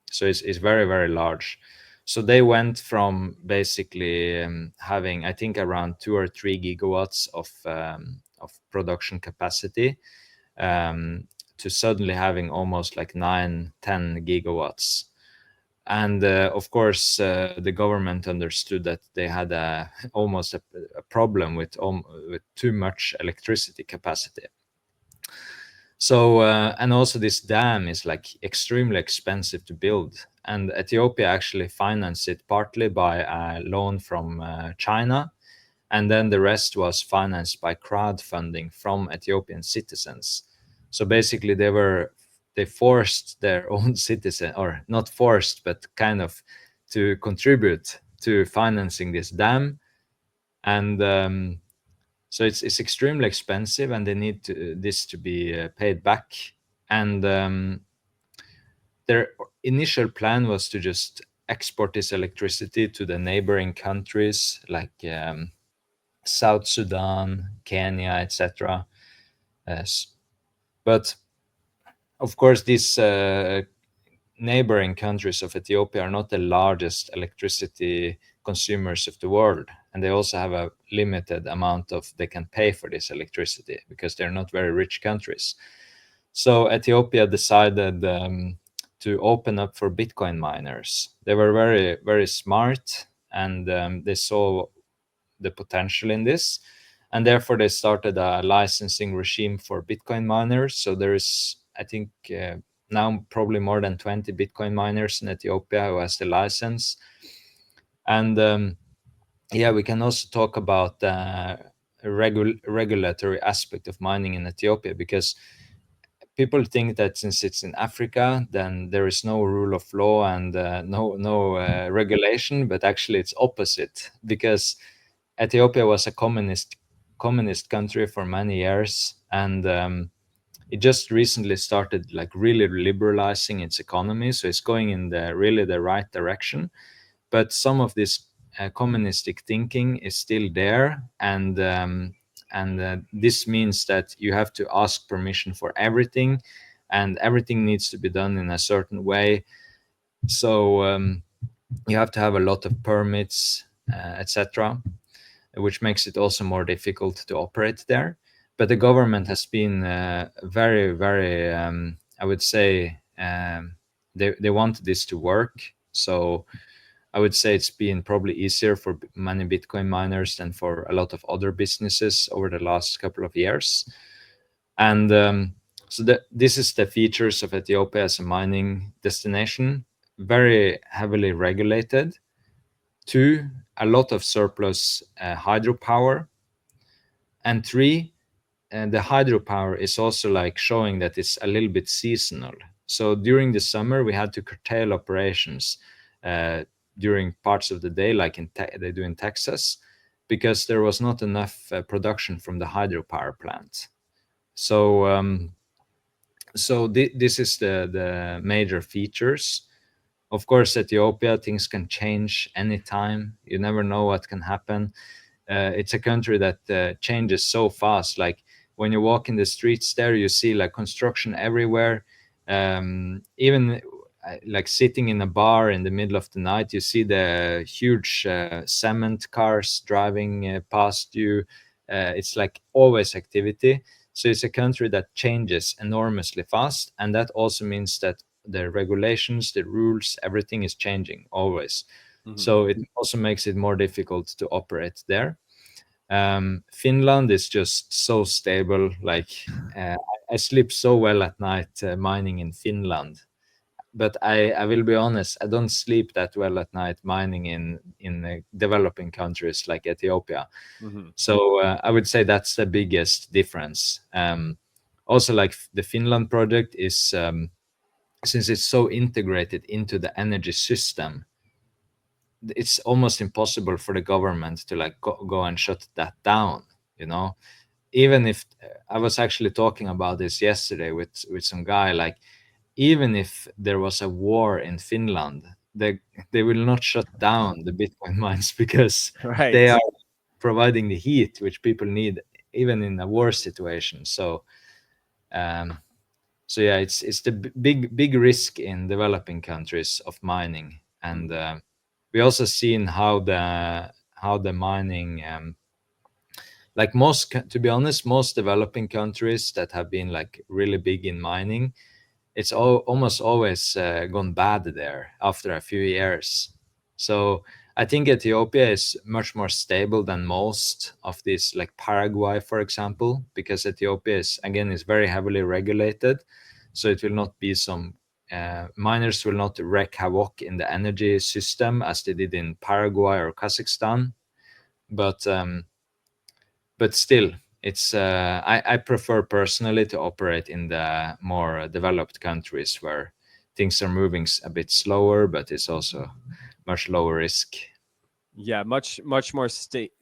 so it's very, very large. So they went from basically having, I think, around 2 or 3 gigawatts of production capacity to suddenly having almost like 9, 10 gigawatts. And of course, the government understood that they had almost a problem with too much electricity capacity. So and also this dam is like extremely expensive to build, and Ethiopia actually financed it partly by a loan from China, and then the rest was financed by crowdfunding from Ethiopian citizens. So basically they forced their own citizen, or not forced, but kind of to contribute to financing this dam. And so it's extremely expensive, and they need this to be paid back. And their initial plan was to just export this electricity to the neighboring countries like South Sudan, Kenya, etc. But of course, these neighboring countries of Ethiopia are not the largest electricity consumers of the world, and they also have a limited amount of they can pay for this electricity because they're not very rich countries. So Ethiopia decided to open up for Bitcoin miners. They were very, very smart, and they saw the potential in this, and therefore they started a licensing regime for Bitcoin miners. So there is, I think, now probably more than 20 Bitcoin miners in Ethiopia who has the license. And yeah, we can also talk about the regulatory aspect of mining in Ethiopia, because people think that since it's in Africa, then there is no rule of law and no regulation, but actually it's opposite, because Ethiopia was a communist country for many years, and it just recently started like really liberalizing its economy, so it's going in the right direction. But some of this communistic thinking is still there, and this means that you have to ask permission for everything, and everything needs to be done in a certain way. So you have to have a lot of permits, etc., which makes it also more difficult to operate there. But the government has been very, very, I would say, they want this to work. So I would say it's been probably easier for many Bitcoin miners than for a lot of other businesses over the last couple of years. And so this is the features of Ethiopia as a mining destination: very heavily regulated. Two, a lot of surplus hydropower. And three, and the hydropower is also like showing that it's a little bit seasonal. So during the summer, we had to curtail operations uh, during parts of the day, like they do in Texas, because there was not enough production from the hydropower plant. So this is the major features. Of course, Ethiopia, things can change anytime. You never know what can happen. It's a country that changes so fast. Like when you walk in the streets there, you see like construction everywhere. Even like sitting in a bar in the middle of the night, you see the huge cement cars driving past you. It's like always activity. So it's a country that changes enormously fast, and that also means that the regulations, the rules, everything is changing always. Mhm. So it also makes it more difficult to operate there. Finland is just so stable. Like uh, I sleep so well at night mining in Finland, but I will be honest, I don't sleep that well at night mining in developing countries like Ethiopia. Mhm. So I would say that's the biggest difference. Also, like the Finland project is since it's so integrated into the energy system, it's almost impossible for the government to like go and shut that down. You know, even if I was actually talking about this yesterday with some guy, like even if there was a war in Finland, they will not shut down the Bitcoin mines because Right. they are providing the heat which people need even in a war situation. So um, so yeah, it's the big risk in developing countries of mining. And Mhm. we also seen how the mining like to be honest, most developing countries that have been like really big in mining, it's almost always gone bad there after a few years. So I think Ethiopia is much more stable than most of these, like Paraguay, for example, because Ethiopia is very heavily regulated. So it will not be some miners will not wreak havoc in the energy system as they did in Paraguay or Kazakhstan. But still, it's I prefer personally to operate in the more developed countries where things are moving a bit slower, but it's also much lower risk. Yeah, much more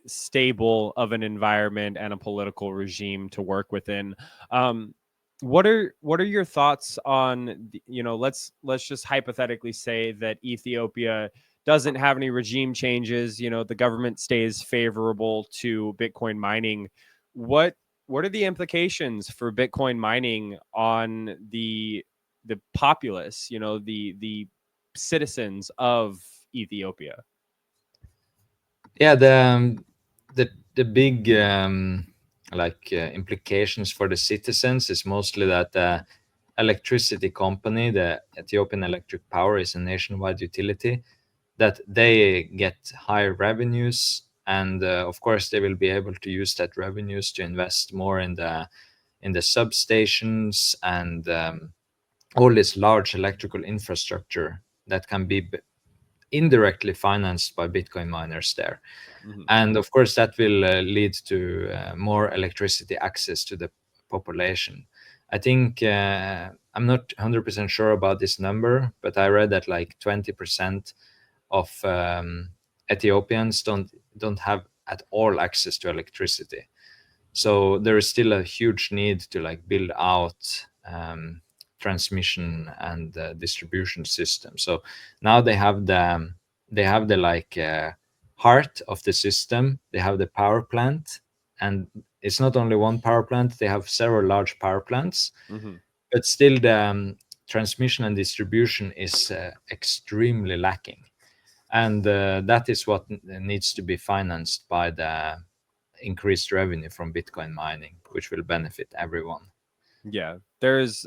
stable of an environment and a political regime to work within. Um, what are your thoughts on let's just hypothetically say that Ethiopia doesn't have any regime changes. The government stays favorable to Bitcoin mining. What what are the implications for Bitcoin mining on the populace? The citizens of Ethiopia. Yeah, the big implications for the citizens is mostly that the electricity company, the Ethiopian Electric Power, is a nationwide utility, that they get higher revenues, and of course they will be able to use that revenues to invest more in the substations and all this large electrical infrastructure that can be indirectly financed by Bitcoin miners there. Mhm. And of course, that will lead to more electricity access to the population. I think I'm not 100% sure about this number, but I read that like 20% of Ethiopians don't have at all access to electricity. So there is still a huge need to like build out transmission and distribution system. So now they have the like heart of the system. They have the power plant, and it's not only one power plant. They have several large power plants, Mhm. but still the transmission and distribution is extremely lacking, and that is what needs to be financed by the increased revenue from Bitcoin mining, which will benefit everyone. Yeah. there's,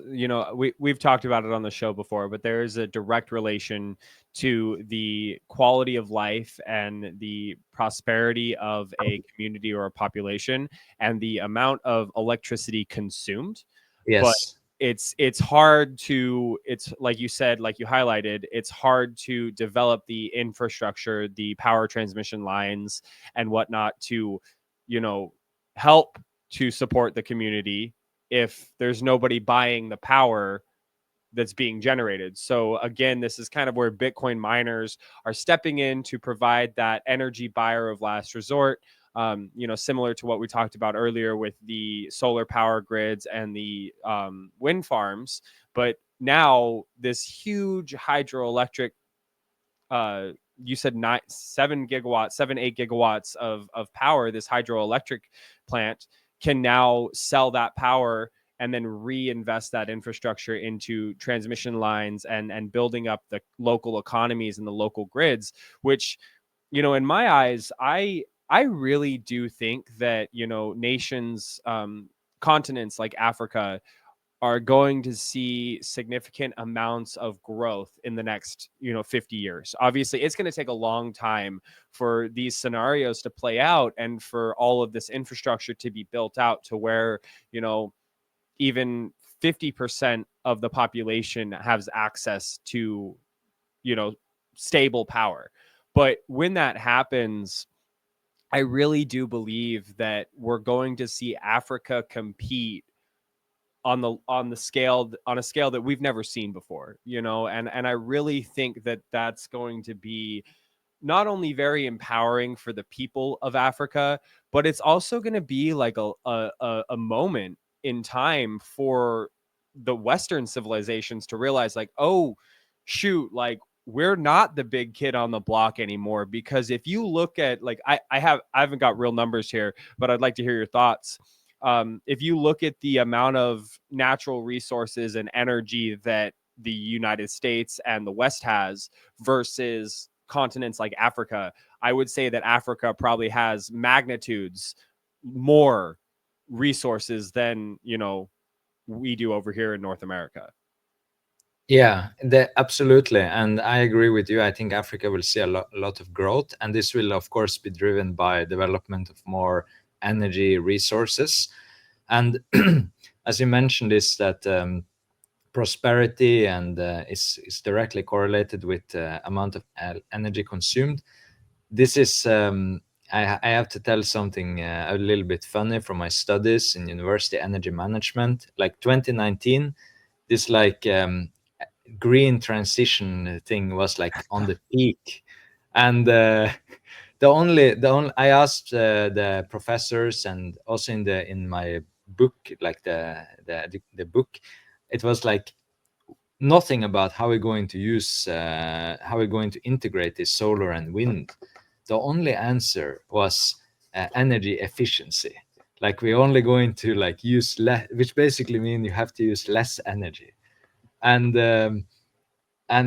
we've talked about it on the show before, but there is a direct relation to the quality of life and the prosperity of a community or a population and the amount of electricity consumed. But Yes. it's hard to, it's like you said, like you highlighted, it's hard to develop the infrastructure, the power transmission lines and whatnot to, you know, help to support the community if there's nobody buying the power that's being generated. So again, this is kind of where Bitcoin miners are stepping in to provide that energy buyer of last resort. Similar to what we talked about earlier with the solar power grids and the wind farms. But now this huge hydroelectric, you said 7, 8 gigawatts of power, this hydroelectric plant can now sell that power and then reinvest that infrastructure into transmission lines and building up the local economies and the local grids, which, in my eyes, I really do think that, nations, continents like Africa are going to see significant amounts of growth in the next 50 years. Obviously it's going to take a long time for these scenarios to play out and for all of this infrastructure to be built out to where even 50% of the population has access to stable power. But when that happens, I really do believe that we're going to see Africa compete on a scale that we've never seen before, and I really think that that's going to be not only very empowering for the people of Africa, but it's also going to be like a moment in time for the Western civilizations to realize, like, oh, shoot, like we're not the big kid on the block anymore. Because if you look at, like, I haven't got real numbers here, but I'd like to hear your thoughts. If you look at the amount of natural resources and energy that the United States and the West has versus continents like Africa, I would say that Africa probably has magnitudes more resources than, we do over here in North America. Yeah, absolutely. And I agree with you. I think Africa will see a lot of growth. And this will, of course, be driven by development of more energy resources. And as you mentioned, is that prosperity and is directly correlated with amount of energy consumed. This is, I have to tell something a little bit funny from my studies in university energy management. Like 2019, this like green transition thing was like on the peak, and the only I asked the professors, and also in my book, like the book, it was like nothing about how we're going to use how we're going to integrate this solar and wind. The only answer was energy efficiency. Like we're only going to like use less, which basically means you have to use less energy. And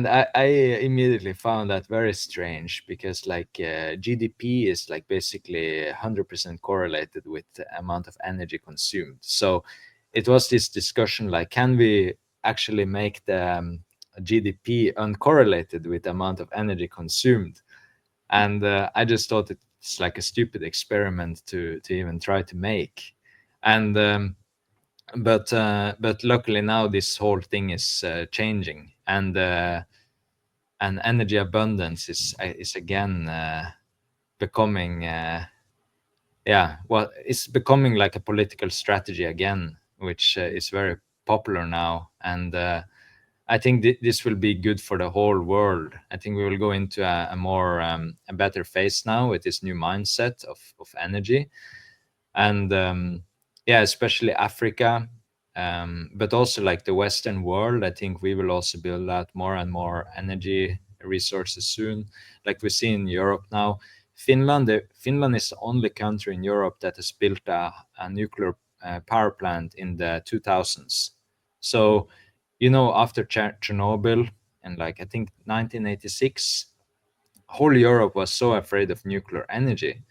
I immediately found that very strange, because like GDP is like basically 100% correlated with the amount of energy consumed. So it was this discussion like, can we actually make the GDP uncorrelated with the amount of energy consumed? And I just thought it's like a stupid experiment to even try to make. And but luckily now this whole thing is changing, and energy abundance is again becoming yeah, well, it's becoming like a political strategy again, which is very popular now. And I think this will be good for the whole world. I think we will go into a more a better phase now with this new mindset of energy. And yeah, especially Africa, but also like the Western world. I think we will also build out more and more energy resources soon, like we see in Europe now. Finland is the only country in Europe that has built a nuclear power plant in the 2000s. So, after Chernobyl, and like I think 1986, whole Europe was so afraid of nuclear energy.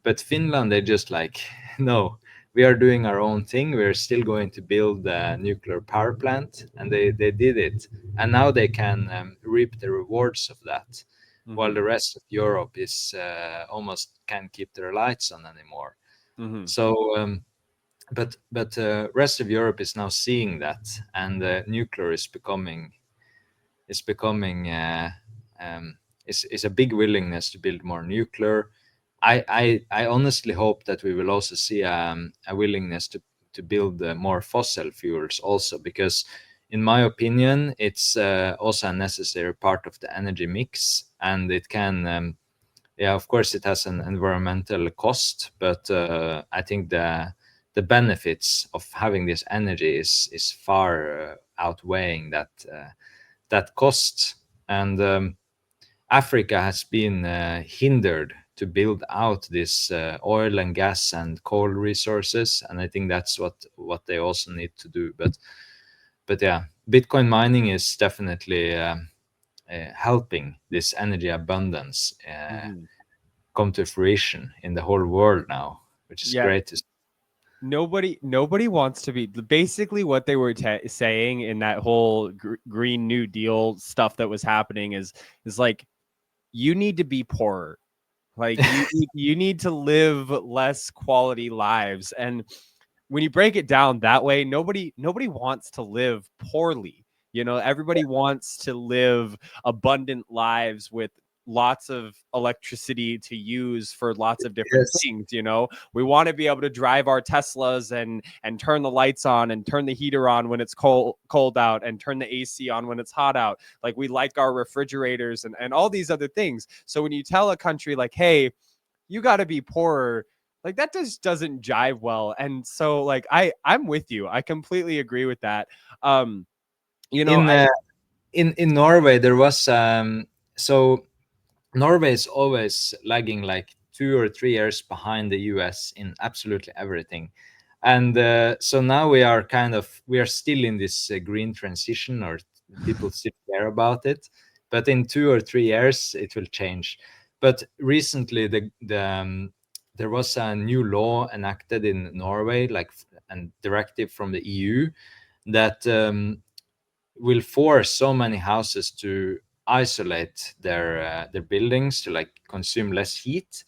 But Finland, they just like, no, we are doing our own thing. We're still going to build a nuclear power plant, and they did it, and now they can reap the rewards of that, while Mm-hmm. the rest of Europe is almost can't keep their lights on anymore. Mm-hmm. So, but rest of Europe is now seeing that, and nuclear is becoming um, is a big willingness to build more nuclear. I honestly hope that we will also see a willingness to build more fossil fuels also, because in my opinion it's also a necessary part of the energy mix, and it can yeah, of course it has an environmental cost, but I think the benefits of having this energy is far outweighing that cost. And Africa has been hindered to build out this oil and gas and coal resources, and I think that's what they also need to do. But yeah, Bitcoin mining is definitely helping this energy abundance Mm-hmm. come to fruition in the whole world now, which is Yeah, great to see. nobody wants to be, basically what they were saying in that whole Green New Deal stuff that was happening is like, you need to be poorer. Like you need to live less quality lives. And when you break it down that way, nobody wants to live poorly. You know, everybody wants to live abundant lives with lots of electricity to use for lots of different Yes, things. You know, we want to be able to drive our Teslas and turn the lights on and turn the heater on when it's cold out and turn the AC on when it's hot out. Like, we like our refrigerators and all these other things. So when you tell a country like, hey, you got to be poorer, like, that just doesn't jive well. And so, like, I'm with you, I completely agree with that. um you know, in I uh, in Norway there was so Norway is always lagging like 2 or 3 years behind the US in absolutely everything. And so now we are still in this green transition, or people still care about it. But in 2 or 3 years, it will change. But recently, there was a new law enacted in Norway, like a directive from the EU, that will force so many houses to isolate their buildings to like consume less heat.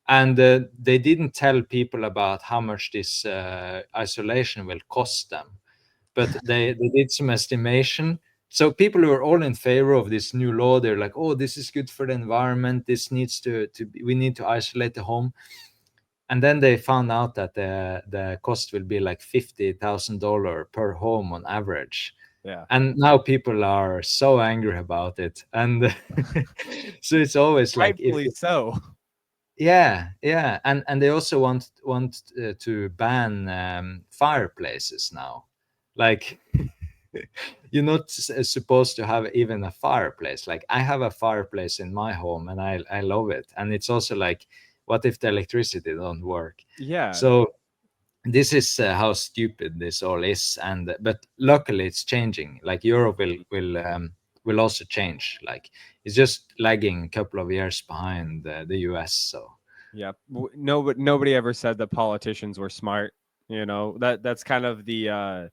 And they didn't tell people about how much this isolation will cost them, but they did some estimation. So people who are all in favor of this new law, they're like, oh, this is good for the environment, this needs to be, we need to isolate the home. And then they found out that the cost will be like $50,000 per home on average. yeah, And now people are so angry about it. And so it's always like, rightfully so. yeah, yeah, and they also want to ban fireplaces now. Like, you're not supposed to have even a fireplace. Like, I have a fireplace in my home, and I love it. And it's also like, what if the electricity don't work? Yeah, So this is how stupid this all is. And but luckily it's changing. Like, Europe will also change. Like, it's just lagging a couple of years behind the US. So yeah. No, but nobody ever said that politicians were smart. You know, that's kind of the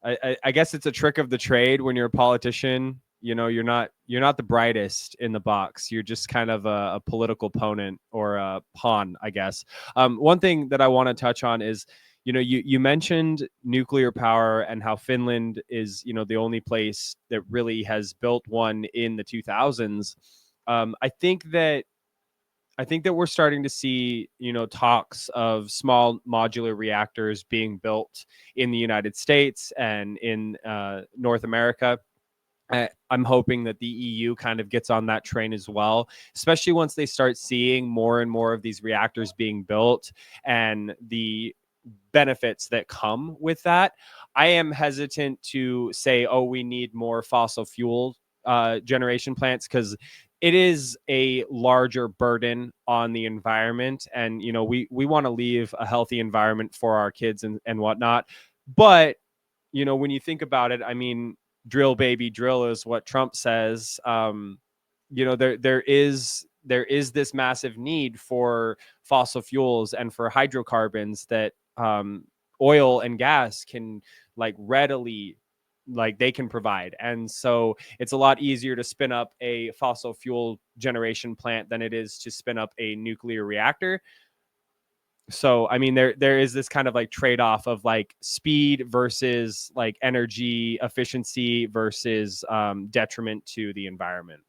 I guess it's a trick of the trade when you're a politician. You know, you're not the brightest in the box. You're just kind of a political opponent or a pawn, I guess. One thing that I want to touch on is, you know, you mentioned nuclear power and how Finland is, you know, the only place that really has built one in the 2000s. I think that we're starting to see, you know, talks of small modular reactors being built in the United States and in North America. I'm hoping that the EU kind of gets on that train as well, especially once they start seeing more and more of these reactors being built and the benefits that come with that. I am hesitant to say, oh, we need more fossil fuel generation plants, because it is a larger burden on the environment. And, you know, we want to leave a healthy environment for our kids and whatnot. But, you know, when you think about it, I mean, drill baby drill is what Trump says. You know, there is this massive need for fossil fuels and for hydrocarbons that oil and gas can like readily, like they can provide. And so it's a lot easier to spin up a fossil fuel generation plant than it is to spin up a nuclear reactor. So I mean, there is this kind of like trade-off of like speed versus like energy efficiency versus detriment to the environment.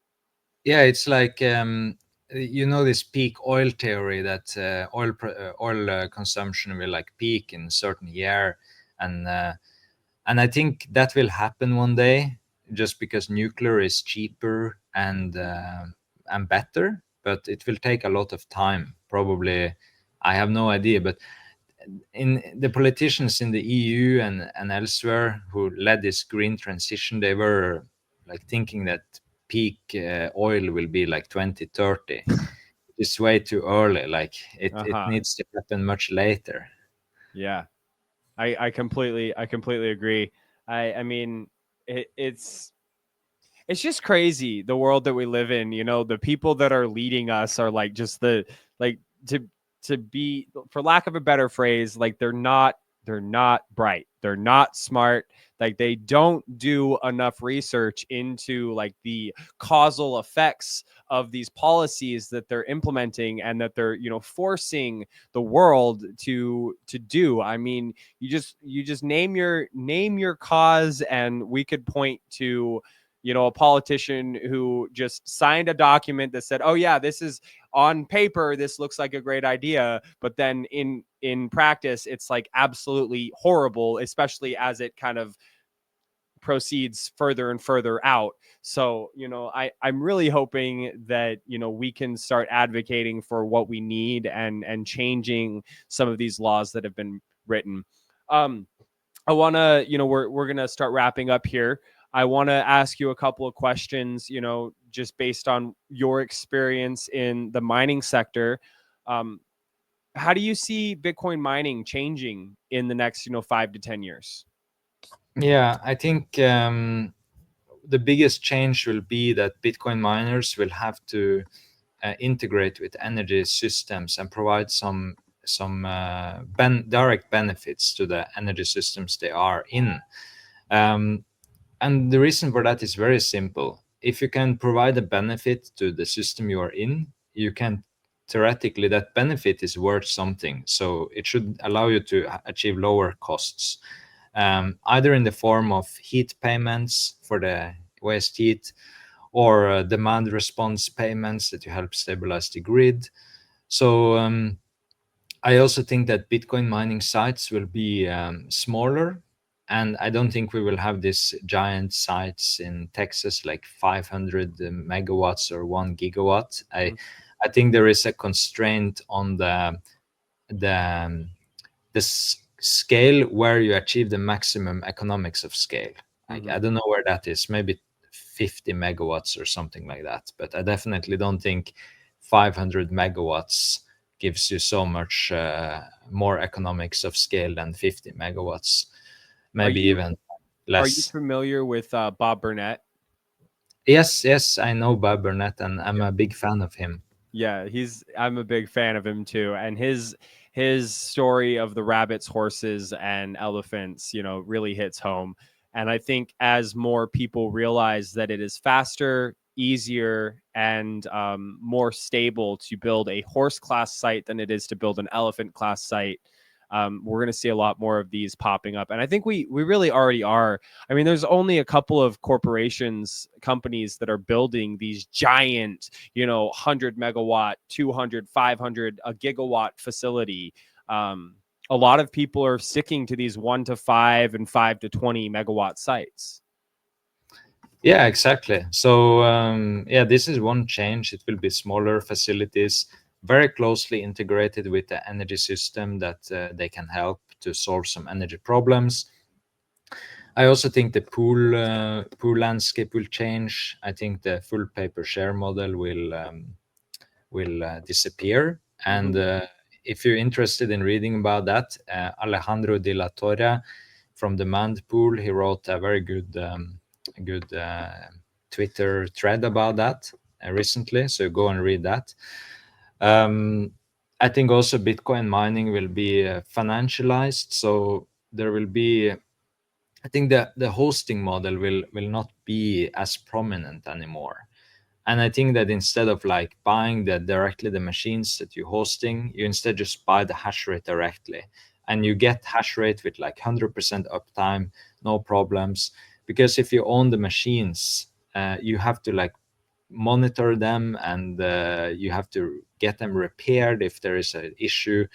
Yeah, it's like this peak oil theory that oil consumption will like peak in a certain year, and uh, and I think that will happen one day, just because nuclear is cheaper and better, but it will take a lot of time. Probably, I have no idea, but in the politicians in the EU and elsewhere who led this green transition, they were like thinking that peak oil will be like 2030. It's way too early. Like it Uh-huh. needs to happen much later. Yeah. I completely agree. I mean, it's just crazy the world that we live in. You know, the people that are leading us are like just the like to be, for lack of a better phrase, like they're not bright, they're not smart, like they don't do enough research into like the causal effects of these policies that they're implementing and that they're, you know, forcing the world to do. I mean, you just name your cause and we could point to, you know, a politician who just signed a document that said, oh yeah, this is on paper, this looks like a great idea, but then in practice it's like absolutely horrible, especially as it kind of proceeds further and further out. So, you know, I'm really hoping that, you know, we can start advocating for what we need and changing some of these laws that have been written. um I want to, you know, we're going to start wrapping up here. I want to ask you a couple of questions, you know, just based on your experience in the mining sector. Um, how do you see Bitcoin mining changing in the next, you know, 5 to 10 years? Yeah, I think the biggest change will be that Bitcoin miners will have to integrate with energy systems and provide some direct benefits to the energy systems they are in. Um, and the reason for that is very simple. If you can provide a benefit to the system you are in, you can theoretically, that benefit is worth something. So it should allow you to achieve lower costs, either in the form of heat payments for the waste heat, or demand response payments that you help stabilize the grid. So I also think that Bitcoin mining sites will be smaller, and I don't think we will have these giant sites in Texas like 500 megawatts or 1 gigawatt. I think there is a constraint on the um, scale where you achieve the maximum economics of scale. Mm-hmm. I don't know where that is. Maybe 50 megawatts or something like that. But I definitely don't think 500 megawatts gives you so much more economics of scale than 50 megawatts. Are Maybe you even are you less. familiar with Bob Burnett? Yes, yes, I know Bob Burnett, and I'm a big fan of him. Yeah, I'm a big fan of him too. And his story of the rabbits, horses, and elephants, you know, really hits home. And I think as more people realize that it is faster, easier, and more stable to build a horse class site than it is to build an elephant class site, we're going to see a lot more of these popping up. And I think we really already are. I mean, there's only a couple of companies that are building these giant, you know, 100 megawatt, 200, 500, a gigawatt facility. A lot of people are sticking to these 1 to 5 and 5 to 20 megawatt sites. Yeah, exactly. So yeah, this is one change. It will be smaller facilities, very closely integrated with the energy system that they can help to solve some energy problems. I also think the pool landscape will change. I think the full paper share model will disappear. And Mm-hmm. if you're interested in reading about that, Alejandro de la Torre from Demand Pool, he wrote a very good Twitter thread about that recently. So go and read that. Um, I think also Bitcoin mining will be financialized, so there will be. I think the hosting model will not be as prominent anymore. And I think that instead of like buying directly the machines that you're hosting, you instead just buy the hash rate directly, and you get hash rate with like 100% uptime, no problems. Because if you own the machines, you have to like monitor them, and you have to get them repaired if there is an issue.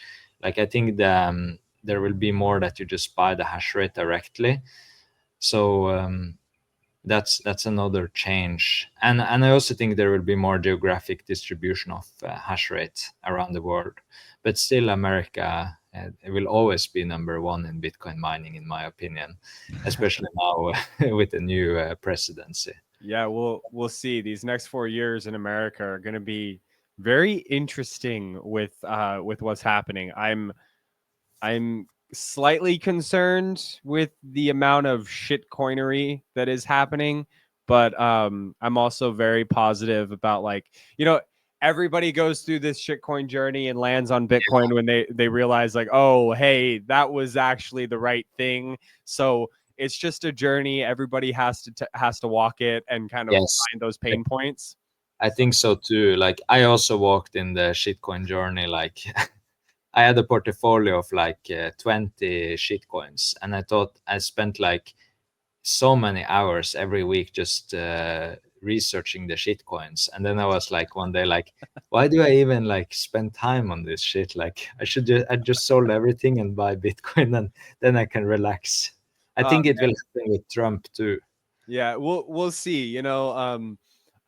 Like I think there will be more that you just buy the hash rate directly. So that's another change, and I also think there will be more geographic distribution of hash rate around the world, but still America will always be number one in Bitcoin mining, in my opinion, especially now with the new presidency. Yeah, we'll see. These next 4 years in America are going to be very interesting with what's happening. I'm slightly concerned with the amount of shitcoinery that is happening, but I'm also very positive about, like, everybody goes through this shitcoin journey and lands on Bitcoin when they realize, like, oh, hey, that was actually the right thing. So it's just a journey. Everybody has to walk it and kind of Yes, find those I pain points. I think so too. Like I also walked in the shitcoin journey. Like I had a portfolio of like 20 shitcoins, and I thought I spent like so many hours every week just researching the shitcoins. And then I was like one day like, why do I even like spend time on this shit? Like I just sold everything and buy Bitcoin, and then I can relax. I Uh, think it will happen with Trump too. Yeah, we'll see.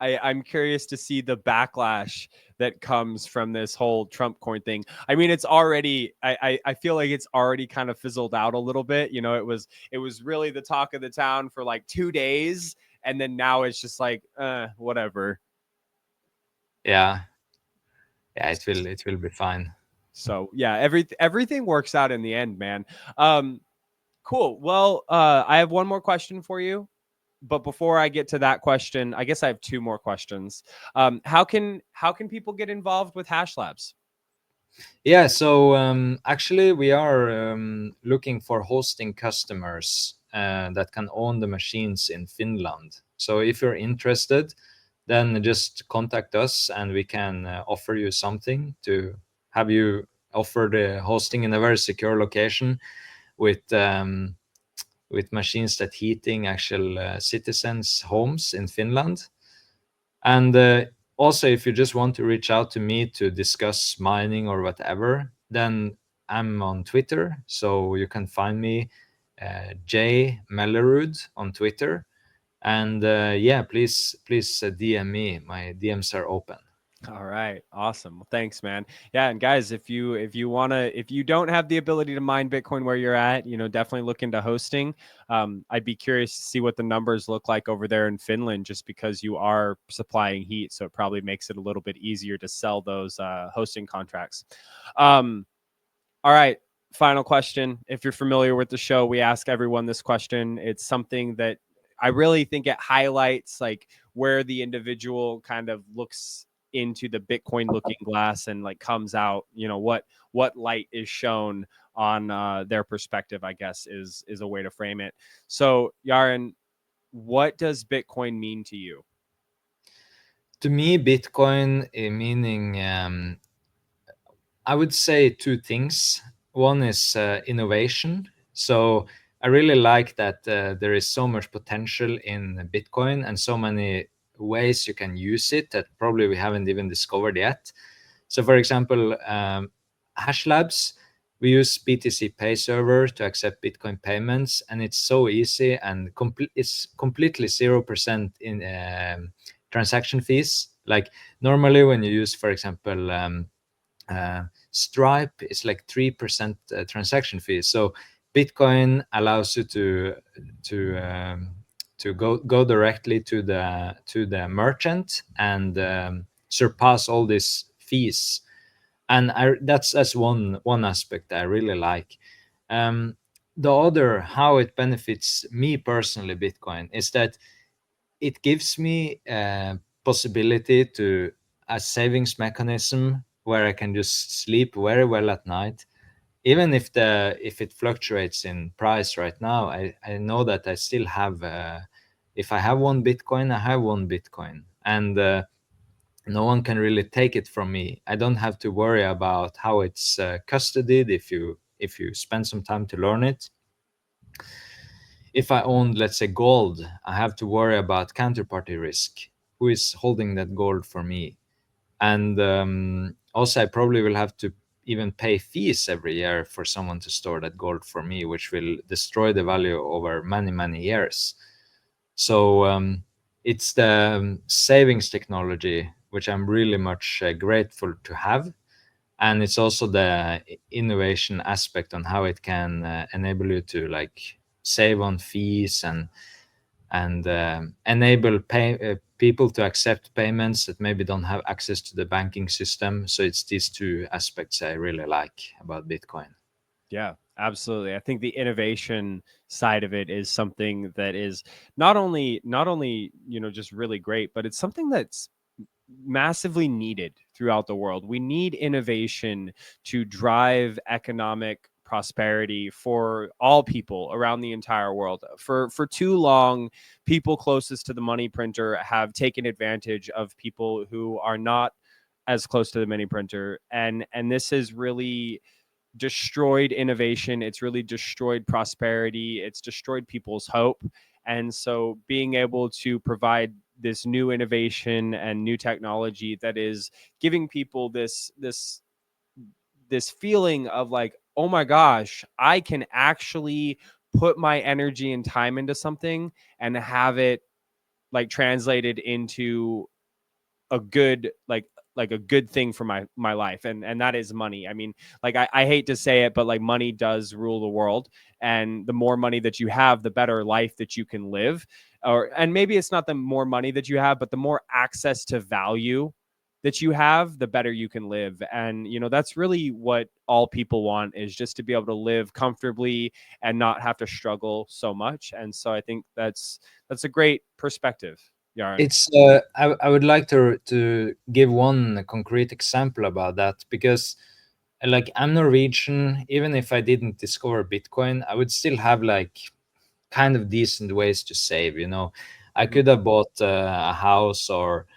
I'm curious to see the backlash that comes from this whole Trump coin thing. I mean, it's already I feel like it's already kind of fizzled out a little bit. It was really the talk of the town for like 2 days, and then now it's just like whatever. Yeah, yeah, it will be fine. So yeah, everything works out in the end, man. Cool. Well, I have one more question for you. But before I get to that question, I guess I have two more questions. How can people get involved with Hash Labs? Yeah, so actually, we are looking for hosting customers that can own the machines in Finland. So if you're interested, then just contact us, and we can offer you something to have you offer the hosting in a very secure location with machines that heating actual citizens' homes in Finland. And also, if you just want to reach out to me to discuss mining or whatever, then I'm on Twitter. So you can find me, J Mellerud on Twitter. And yeah, please DM me. My DMs are open. All right, awesome. Well, thanks, man. Yeah, and guys, if you don't have the ability to mine Bitcoin where you're at, definitely look into hosting. I'd be curious to see what the numbers look like over there in Finland, just because you are supplying heat, so it probably makes it a little bit easier to sell those hosting contracts. Um, All right. Final question. If you're familiar with the show, we ask everyone this question. It's something that I really think it highlights, like, where the individual kind of looks into the Bitcoin looking glass and like comes out, what light is shown on their perspective, I guess is a way to frame it. So, Jaran, what does Bitcoin mean to you? To me, Bitcoin meaning I would say two things. One is innovation. So I really like that there is so much potential in Bitcoin and so many ways you can use it that probably we haven't even discovered yet. So, for example, Hash Labs, we use BTC Pay Server to accept Bitcoin payments, and it's so easy and it's completely 0% in transaction fees. Like normally, when you use, for example, Stripe is like 3% transaction fees. So Bitcoin allows you to go directly to the merchant and surpass all these fees. And that's one aspect I really like. Um, the other, how it benefits me personally, Bitcoin, is that it gives me a possibility to a savings mechanism where I can just sleep very well at night. Even if it fluctuates in price right now, I know that I still have, if I have one Bitcoin, I have one Bitcoin, and no one can really take it from me. I don't have to worry about how it's custodied if you spend some time to learn it. If I own, let's say, gold, I have to worry about counterparty risk. Who is holding that gold for me? And also, I probably will have to even pay fees every year for someone to store that gold for me, which will destroy the value over many, many years. So it's the savings technology which I'm really much grateful to have, and it's also the innovation aspect on how it can enable you to like save on fees and enable people to accept payments that maybe don't have access to the banking system. So it's these two aspects I really like about Bitcoin. Yeah, absolutely. I think the innovation side of it is something that is not only just really great, but it's something that's massively needed throughout the world. We need innovation to drive economic prosperity for all people around the entire world. For too long, people closest to the money printer have taken advantage of people who are not as close to the money printer, and this has really destroyed innovation. It's really destroyed prosperity. It's destroyed people's hope. And so being able to provide this new innovation and new technology that is giving people this feeling of like, oh my gosh, I can actually put my energy and time into something and have it like translated into a good like a good thing for my life, and that is money. I mean, like I hate to say it, but like money does rule the world, and the more money that you have, the better life that you can live. Or and maybe it's not the more money that you have, but the more access to value that you have, the better you can live. And that's really what all people want, is just to be able to live comfortably and not have to struggle so much. And so I think that's a great perspective, Yaron. It's I would like to give one concrete example about that, because like I'm Norwegian. Even if I didn't discover Bitcoin, I would still have like kind of decent ways to save. I Mhm. could have bought a house or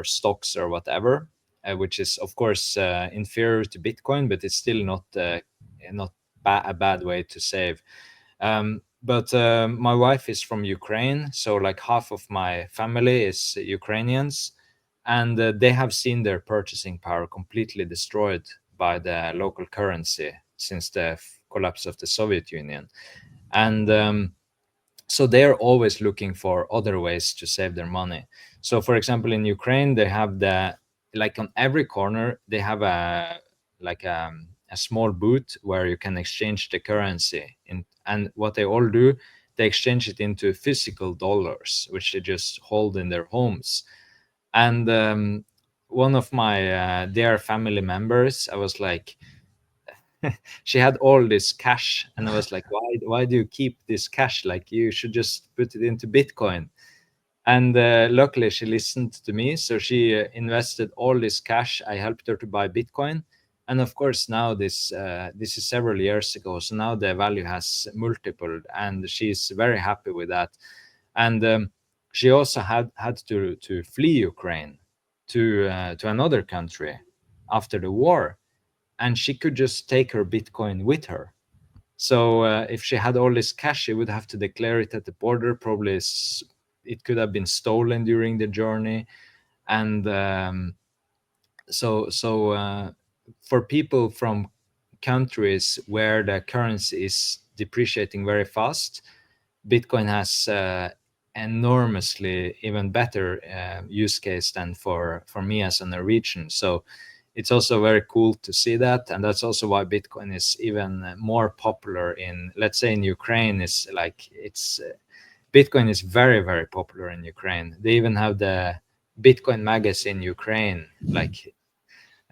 stocks or whatever, which is of course inferior to Bitcoin, but it's still not a bad way to save. But my wife is from Ukraine, so like half of my family is Ukrainians, and they have seen their purchasing power completely destroyed by the local currency since the collapse of the Soviet Union. And so they're always looking for other ways to save their money. So for example, in Ukraine, they have like on every corner they have a small booth where you can exchange the currency and what they all do, they exchange it into physical dollars, which they just hold in their homes. And one of my dear family members, I was like, she had all this cash, and I was like, why do you keep this cash? Like, you should just put it into Bitcoin. And luckily she listened to me, so she invested all this cash. I helped her to buy Bitcoin, and of course now this is several years ago, so now the value has multiplied, and she's very happy with that. And she also had to flee Ukraine to another country after the war, and she could just take her Bitcoin with her. So if she had all this cash, she would have to declare it at the border. Probably it could have been stolen during the journey, and so for people from countries where the currency is depreciating very fast, Bitcoin has enormously even better use case than for me as a Norwegian. So it's also very cool to see that, and that's also why Bitcoin is even more popular in, let's say, in Ukraine. Is like it's Bitcoin is very, very popular in Ukraine. They even have the Bitcoin magazine Ukraine. Like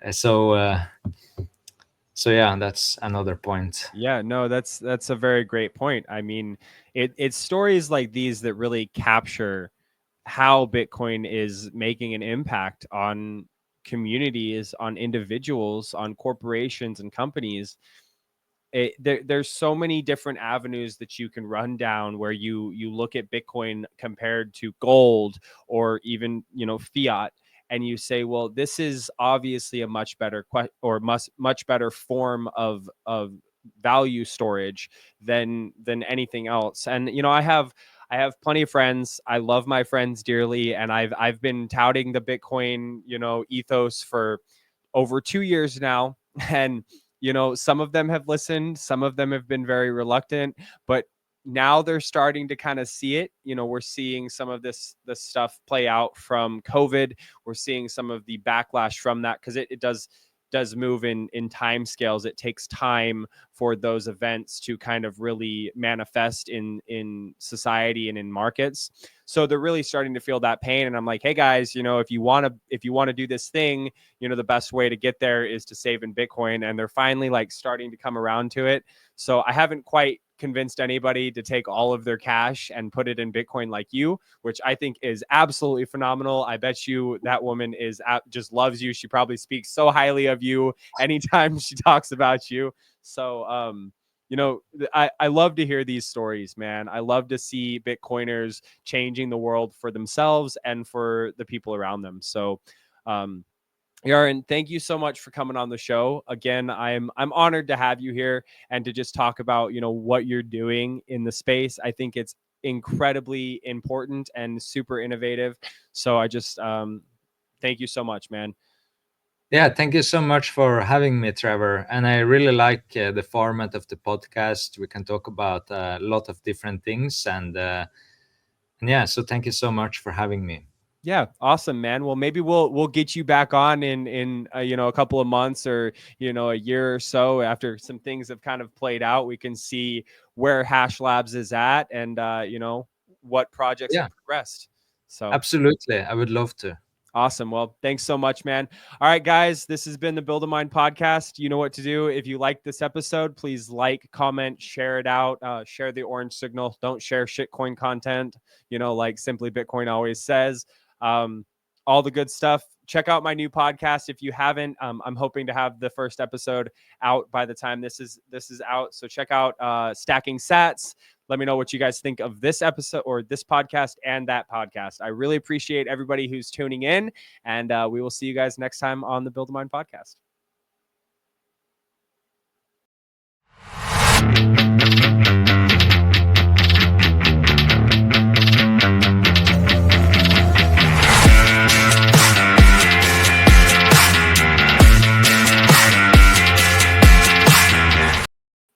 so. So yeah, that's another point. Yeah, no, that's a very great point. I mean, it's stories like these that really capture how Bitcoin is making an impact on communities, on individuals, on corporations and companies, there's so many different avenues that you can run down where you look at Bitcoin compared to gold or even, you know, fiat, and you say, well, this is obviously a much better much better form of value storage than anything else. And you know, I have plenty of friends. I love my friends dearly, and I've been touting the Bitcoin, you know, ethos for over 2 years now. And you know, some of them have listened, some of them have been very reluctant, but now they're starting to kind of see it. You know, we're seeing some of this stuff play out from COVID. We're seeing some of the backlash from that, because it does move in time scales. It takes time for those events to kind of really manifest in society and in markets. So they're really starting to feel that pain. And I'm like, hey guys, you know, if you want to do this thing, you know, the best way to get there is to save in Bitcoin. And they're finally like starting to come around to it. So I haven't quite convinced anybody to take all of their cash and put it in Bitcoin like you, which I think is absolutely phenomenal. I bet you that woman just loves you. She probably speaks so highly of you anytime she talks about you. So, you know, I love to hear these stories, man. I love to see Bitcoiners changing the world for themselves and for the people around them. So, Jaran, thank you so much for coming on the show. Again, I'm honored to have you here and to just talk about, you know, what you're doing in the space. I think it's incredibly important and super innovative. So I just thank you so much, man. Yeah, thank you so much for having me, Trevor. And I really like the format of the podcast. We can talk about a lot of different things, and yeah, so thank you so much for having me. Yeah, awesome, man. Well, maybe we'll get you back on in you know, a couple of months, or you know, a year or so, after some things have kind of played out. We can see where Hash Labs is at, and you know, what projects Yeah, have progressed. So absolutely. I would love to. awesome. Well, thanks so much, man. All right, guys, this has been the Build a Mind podcast. You know what to do. If you like this episode, please like, comment, share it out, share the orange signal. Don't share shitcoin content, you know, like Simply Bitcoin always says. Um, all the good stuff. Check out my new podcast if you haven't. I'm hoping to have the first episode out by the time this is out. So check out Stacking Sats. Let me know what you guys think of this episode, or this podcast, and that podcast. I really appreciate everybody who's tuning in, and we will see you guys next time on the Build a Mind podcast.